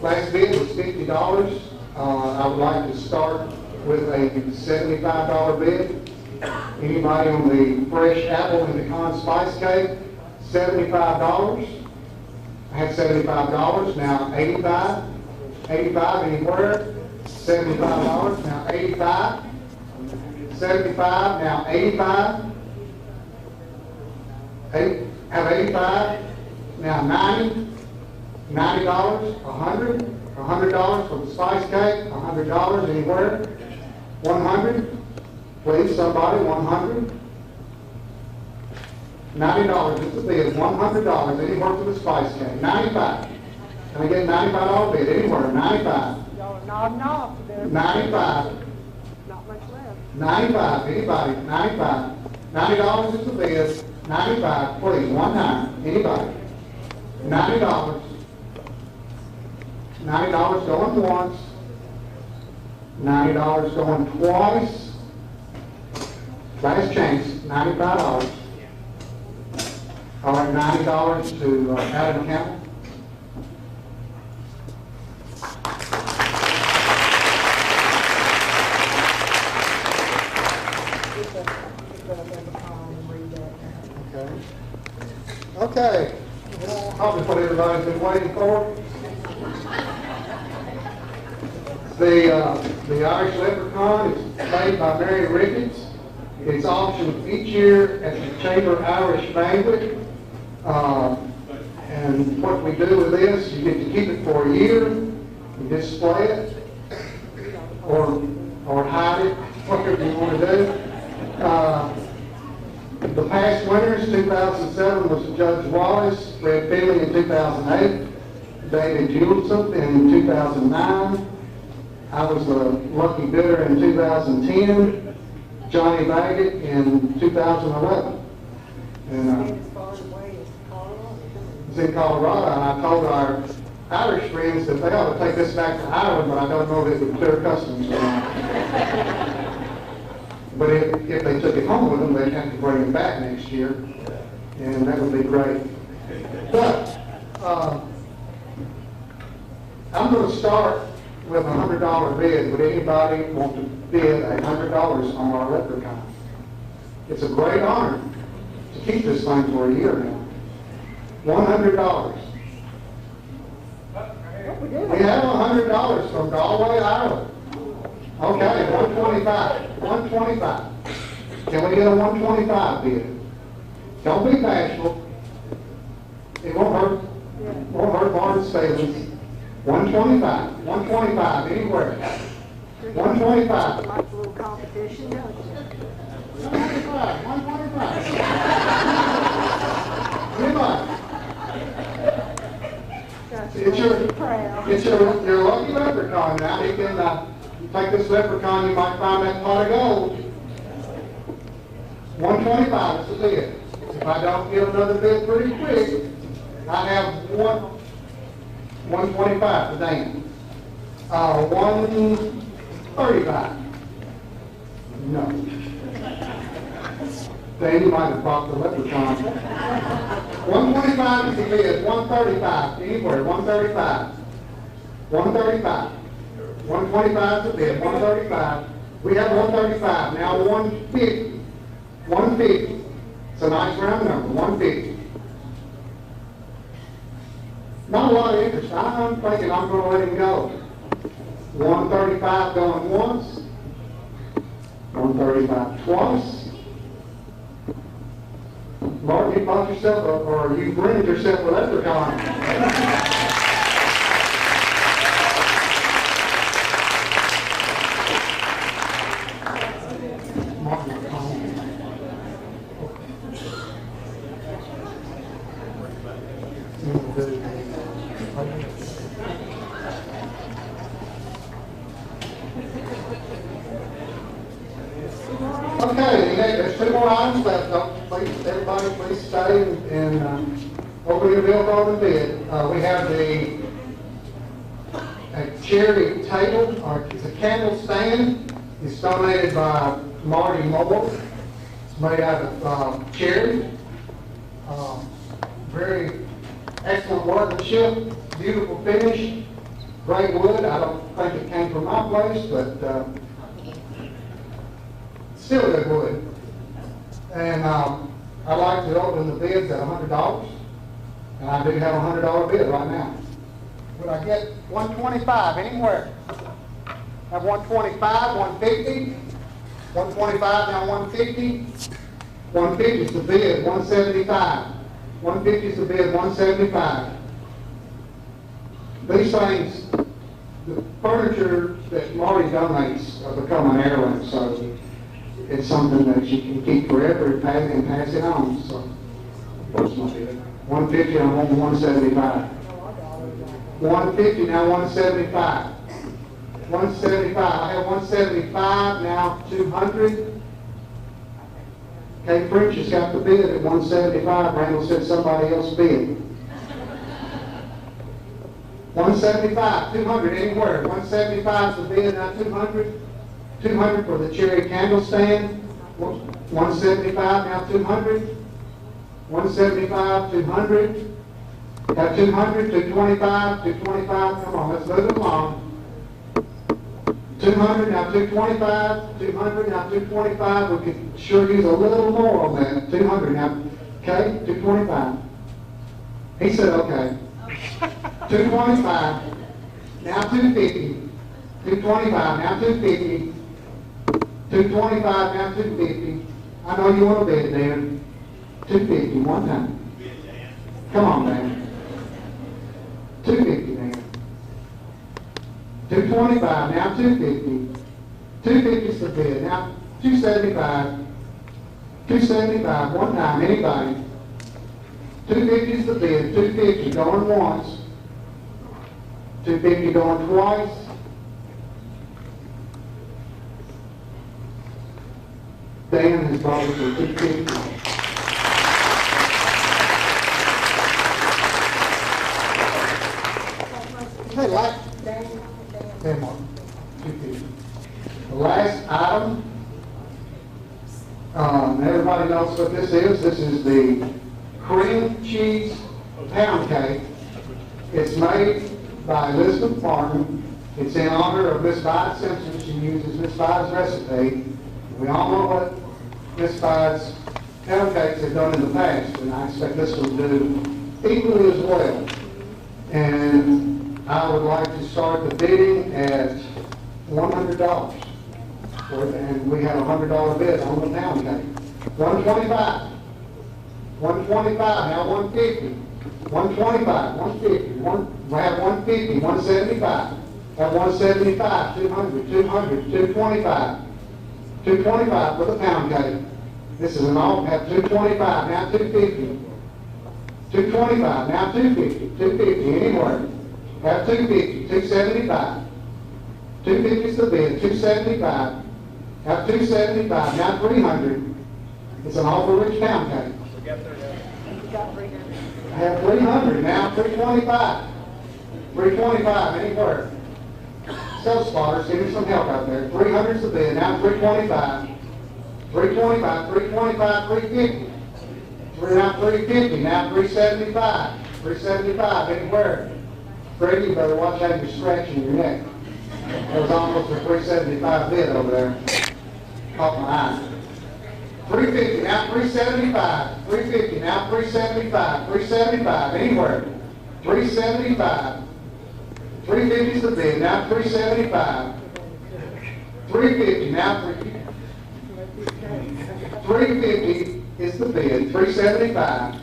I: last bid was $50. I would like to start with a $75 bid. Anybody on the fresh apple and pecan spice cake? $75. I have $75. Now 85. 85 anywhere. $75. Now 85. 75. Now 85. Have 85. Now 90. $90, $100, $100 for the spice cake, $100 anywhere, 100, please somebody, 100, $90 is the bid, $100 anywhere for the spice cake, 95, can I get $95 bid anywhere, 95,
H: Y'all are nodding off there.
I: 95,
H: Not much left.
I: 95, anybody, 95, $90 is the bid, 95, please, 19, anybody, $90. $90 going once, $90 going twice, Last chance, $95. All right, $90 to Adam Campbell. Okay. Probably what everybody's been waiting for. The Irish Leprechaun is made by Mary Ricketts. It's auctioned each year at the Chamber Irish Banquet. And what we do with this, you get to keep it for a year, you display it, or hide it, whatever you want to do. The past winners, 2007 was Judge Wallace, Fred Finley in 2008, David Julesop in 2009. I was the lucky bidder in 2010, Johnny Baggett in 2011. And it's in Colorado, and I told our Irish friends that they ought to take this back to Ireland, but I don't know if it would clear customs or not. But if they took it home with them, they'd have to bring it back next year, and that would be great. But I'm going to start with a $100 bid. Would anybody want to bid $100 on our leprechaun? It's a great honor to keep this thing for a year now. $100. We have $100 from Galway, Ireland. Okay, 125. 125. Can we get a 125 bid? Don't be bashful. It won't hurt Martin's feelings. 125. 125, anywhere. 125.
H: Like a little competition, don't you?
I: 125. 125. Anybody? It's your lucky leprechaun now. He can take this leprechaun, you might find that pot of gold. 125 is the bid. If I don't get another bid pretty quick, I have 125 for Dan. 135. No. Dan, you might have bought the leprechaun. 125 is the bid. 135. Anywhere. 135. 135. 125 is the bid. 135. We have 135. Now 150. 150. It's a nice round number. 150. Not a lot of interest. I'm thinking I'm going to let him go. 135 going once. 135 twice. Martin, you bought yourself, or you rented yourself a leprechaun. Okay, there's two more items left. Please, everybody, please stay and open your bill for the bid. We have a charity table, or it's a candle stand. It's donated by Marty Moore. It's made out of cherry. Very excellent workmanship, beautiful finish, great wood. I don't think it came from my place, but still good wood. And I'd like to open the bids at $100. And I do have a $100 bid right now. Would I get 125 anywhere? Have 125, 150, 125, now 150. 150 is the bid, 175. 150 is the bid, 175. These things, the furniture that Marty donates become an heirloom, so it's something that you can keep forever and pass it on. So, 150, I'm on 175. 150, now 175. 175, I have 175, now 200. Kate French has got the bid at 175. Randall said somebody else bid. 175, 200, anywhere. 175 is the bid, now 200. 200 for the cherry candle stand. 175, now 200. 175, 200. Got 200, 225, 225. Come on, let's move along. 200, now 225, 200, now 225. We could sure use a little more on that. 200 now. Okay, 225. He said, okay. 225, now 250. 225, now 250. 225, now 250. I know you want to bid, Dan. 250, one time. Come on, Dan. 250, Dan. 225, now 250. 250 is the bid. Now 275. 275, one time, anybody. 250 is the bid. 250 going once. 250 going twice. Dan has brought it to 250. Hey, Dan, Mark. 250. The last item, everybody knows what this is. This is the cream cheese pound cake. It's made by Elizabeth Martin. It's in honor of Miss Vi Simpson. She uses Miss Vi's recipe. We all know what Miss Vi's pound cakes have done in the past, and I expect this will do equally as well. And I would like to start the bidding at $100. And we have a $100 bid on the pound cake. 125. 125, now 150. 125, 150. We have 150, 175. At 175, 200, 200, 225. 225 for the pound cake. This is an all, have 225, now 250. 225, now 250. 250, anywhere. Have 250, 275. 250 is the bid, 275. Have 275, now 300. It's an awful rich pound cake. I have 300, now 325. 325, anywhere. Sales spotters, give me some help out there. 300 is the bid, now 325. 325, 325, 350. Now 350, now 375. 375, anywhere. Freddie, you better watch out you're scratching your neck. That was almost a 375 bid over there. Caught my eye. 350, now 375. 350, now 375. 375, anywhere. 375. 350 is the bid, now 375. 350, now 350 is the bid, 375.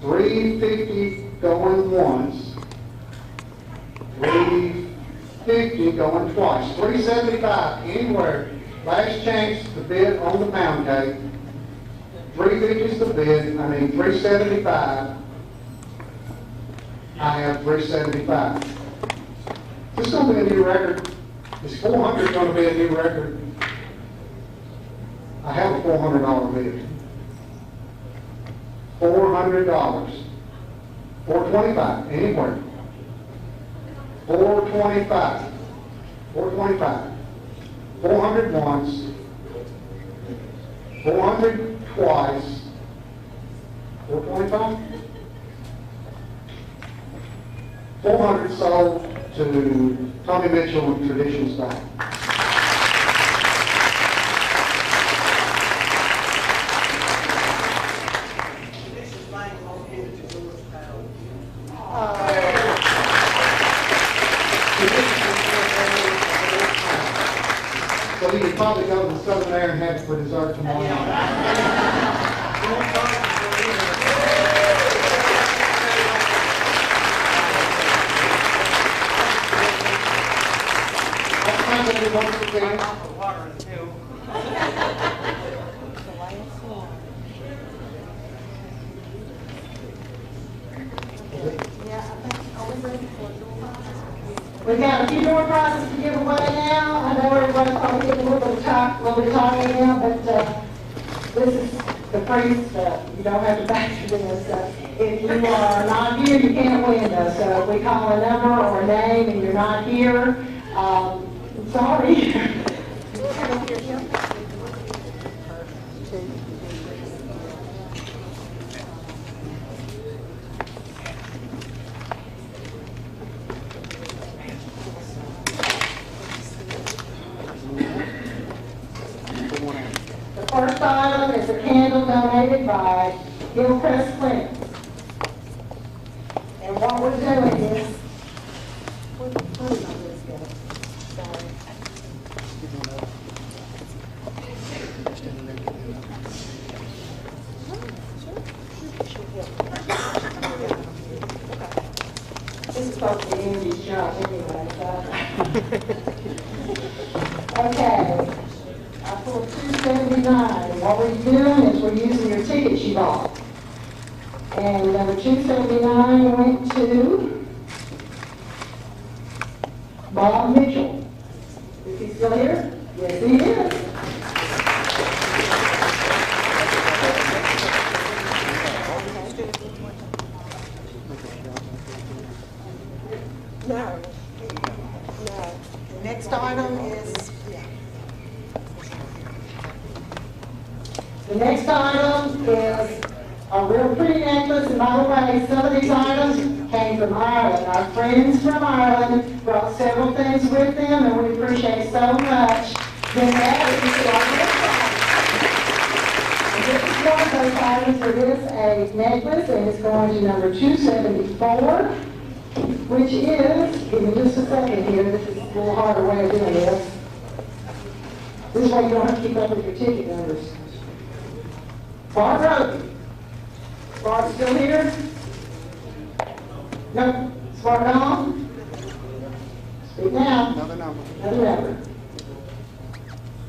I: 350 going once. 350 going twice. 375 anywhere. Last chance to bid on the pound cake. 350 is the bid, 375. I have 375. Is this going to be a new record? Is 400 going to be a new record? I have a $400 bid. $400. 425, anywhere. 425. 425. 400 once. 400 twice. 425. 400 sold to Tommy Mitchell and Traditions Bank. So you could probably go to the Southern Air and have it for dessert tomorrow night.
H: We've got a few more prizes to give away now. I know everybody's probably getting a little bit tired now, but this is the free stuff. You don't have to factor this. If you are not here, you can't win this. So if we call a number or a name and you're not here, I'm sorry. candle donated by Hillcrest Clinics. And what we're doing is, where did my list go? Sorry. This is supposed to be Angie's job anyway, so. Okay. I pulled 279. What we're doing is we're using your tickets you bought. And number 279 went to Bob Mitchell. Is he still here? Yes, he is. No. The next item is, the next item is a real pretty necklace, and by the way, some of these items came from Ireland. Our friends from Ireland brought several things with them, and we appreciate so much. Then that is this is one of those items. It is a necklace, and it's going to number 274, which is, give me just a second here, this is a little harder way of doing this. This way you don't have to keep up with your ticket numbers. Barb Roden. Barb still here? Nope. Barb gone? Speak now.
I: Another number.
H: Another number.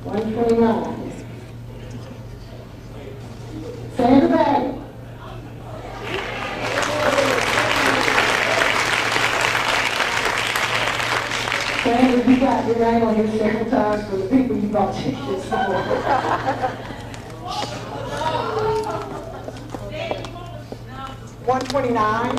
H: 129. Sandra Bagley. Sandra, you got your name on here several times for the people you bought tickets for. 129.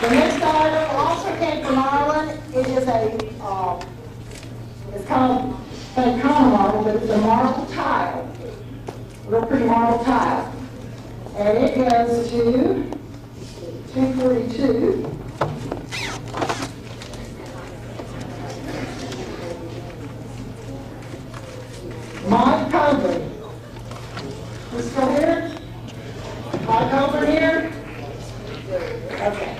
H: The next item also came from Ireland. It is it's called a common marble, but it's a marble tile. Real pretty marble tile. And it goes to 242. Mike Coburn. Who's still here? Mike Coburn here? Okay.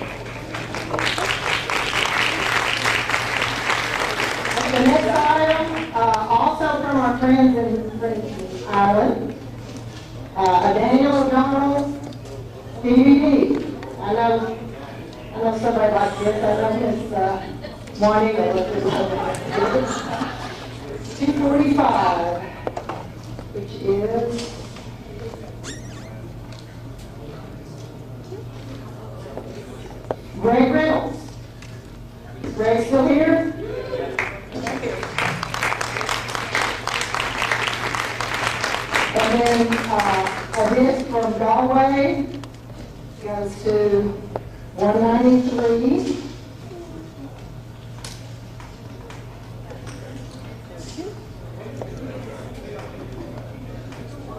H: The next item, also from our friends in Ireland, a Daniel O'Donnell DVD. I know somebody like this. I know his wanting or 245, which is Greg Reynolds. Is Greg still here? And then a disc from Galway goes to 193.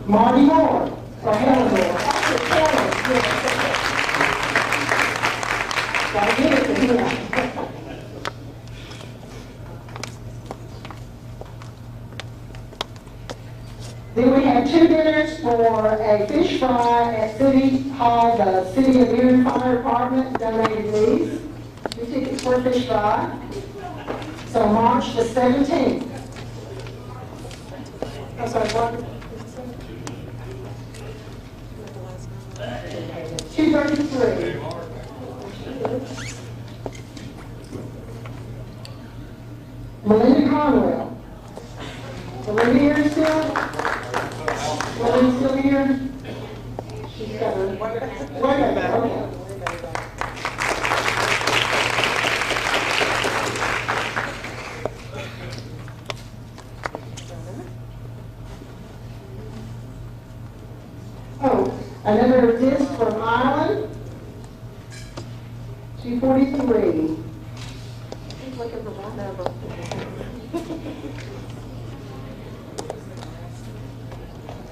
H: Marty Moore, or Helen Moore. Gotta give it to him. Then we had 2 dinners for a fish fry at City Hall. The City of Erin Fire Department donated these. 2 tickets for a fish fry. So March the 17th. I'm sorry, what? 233. Melinda Conwell. Melinda here still? Melinda still here? She's got her. Wait a minute. Okay. Oh, another disc from Ireland. 243. Keep looking for my number.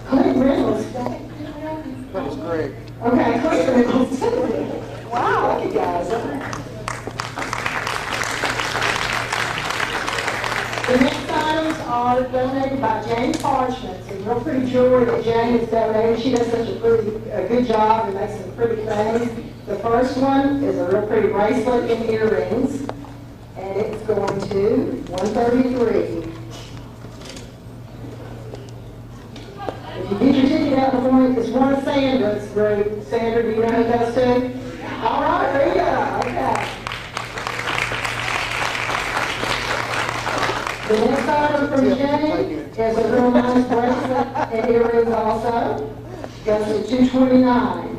H: Clint Reynolds.
I: That was Greg.
H: Okay, Clint Reynolds. Wow, look at you guys. donated by Jane Parchment. It's a real pretty jewelry that Jane has donated. She does such a good job and makes some pretty things. The first one is a real pretty bracelet and earrings, and it's going to $133. If you get your ticket out before me, it's one of Sandra's group. Sandra, do you know who those two? All right, there you go. Okay. The next item from Jane is a real nice bracelet and earrings also. Goes to $229.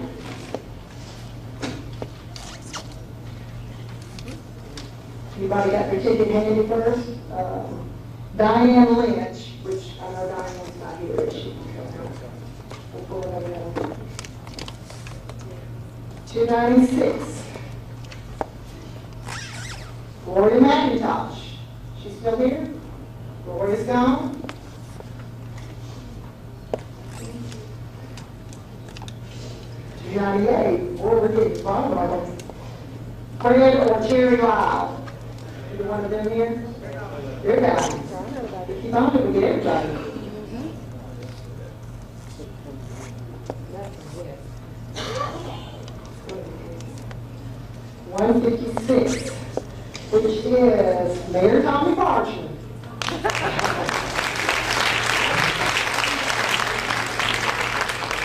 H: Anybody got their ticket handy first? Diane Lynch, which I know Diane's not here, is she? We'll pull it over there. $296. Gloria McIntosh. She's still here? Gloria's gone. $298. Boy, we're getting bottom of them. Fred or Cherry Lyle? Either one of them here? They're down. Keep on till we get everybody. $156, which is Mayor Tommy Parchman.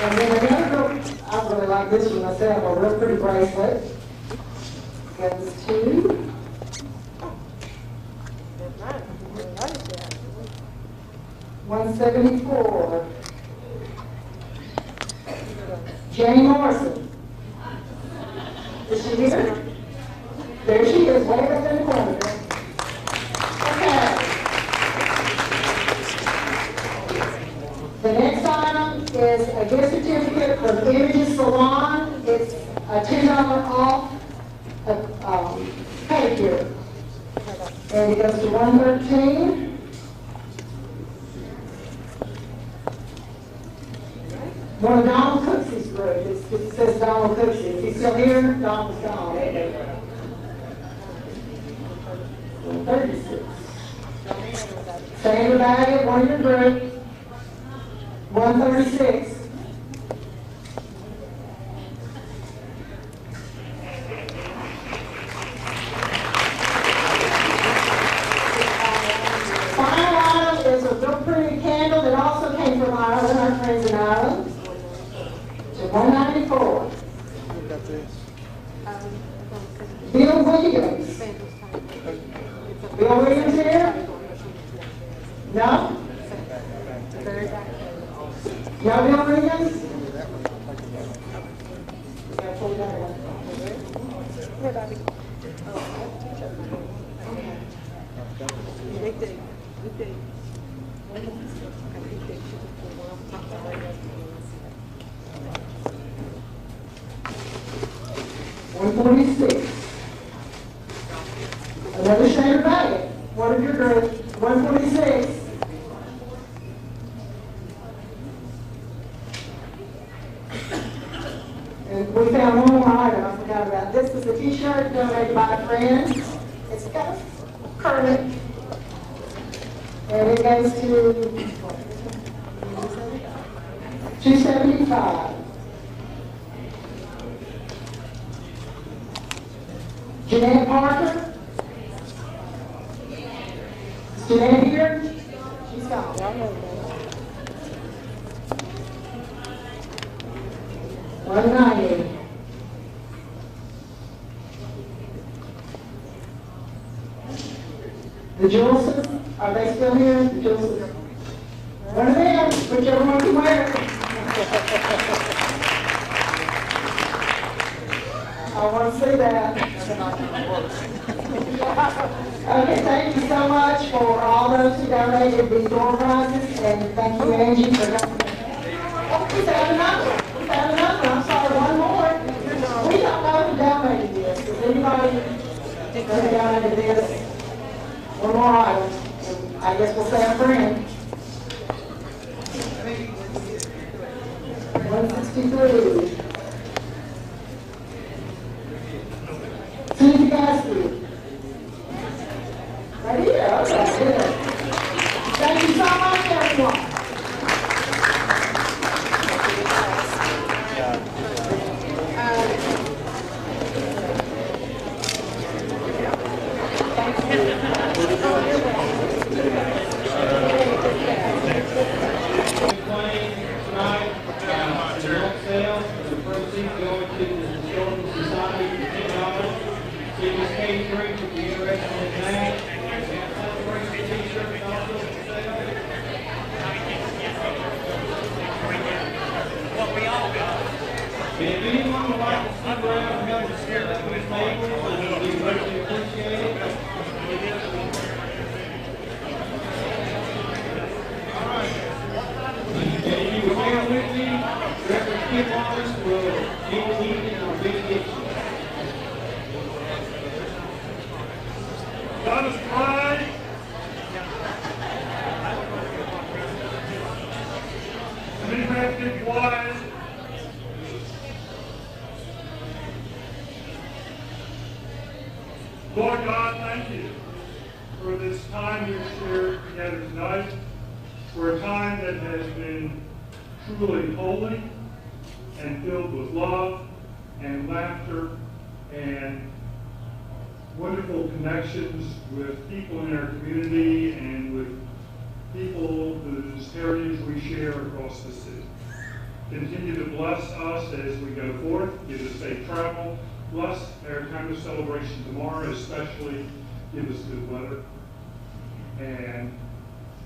H: And then another, I really like this one myself, a real pretty bracelet. Goes to $174. Jane Morrison. Is she here? There she is, way up in the corner. Okay. The next item is a gift certificate from Images Salon. It's a $10 off pedicure. And it goes to $113. One of Donald Cooksy's group. It says Donald Cooksy. Is he still here? Donald's gone. 36. Sandra Baggett, one of your group. 136. Final item is a real pretty candle that also came from Ireland, our friends in Ireland. To $194. Bill Williams. Bill Williams here? No? No Bill Williams? $146. Another Sandra Baggett, one of your group, $146. And we found one more item I forgot about. This is a t-shirt donated by a friend. It's got a current. And it goes to $275. Jeanette Parker. Is Jeanette here? She's gone. $190. The Juleses, are they still here? The Juleses. One of them, whichever one you wear. I want to see that. Okay, thank you so much for all those who donated these door prizes, and thank you, Angie, for helping. Oh, we found another. We found another. I'm sorry, one more. We don't know who donated this. Does anybody who donated this? One more item. I guess we'll say a friend. 163. Susie Gasky. Right here. Okay, good. Thank you so
A: If anyone would like to stick around and help us set up this table, it would be greatly appreciated. And if you will bear with me, Reverend Skip Wallace will give the evening our benediction.
J: Let us pray. Benefactor wise, Lord God, thank you for this time we've shared together tonight, for a time that has been truly holy and filled with love and laughter and wonderful connections with people in our community and with people whose heritage we share across the city. Continue to bless us as we go forth. Give us safe travel. Bless our time of celebration tomorrow, especially give us good weather. And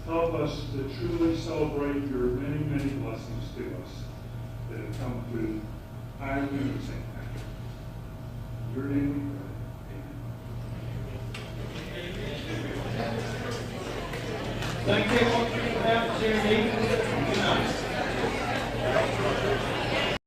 J: help us to truly celebrate your many, many blessings to us that have come through Ireland and St. Patrick. In your name we pray.
A: Thank you all for coming out and sharing the evening.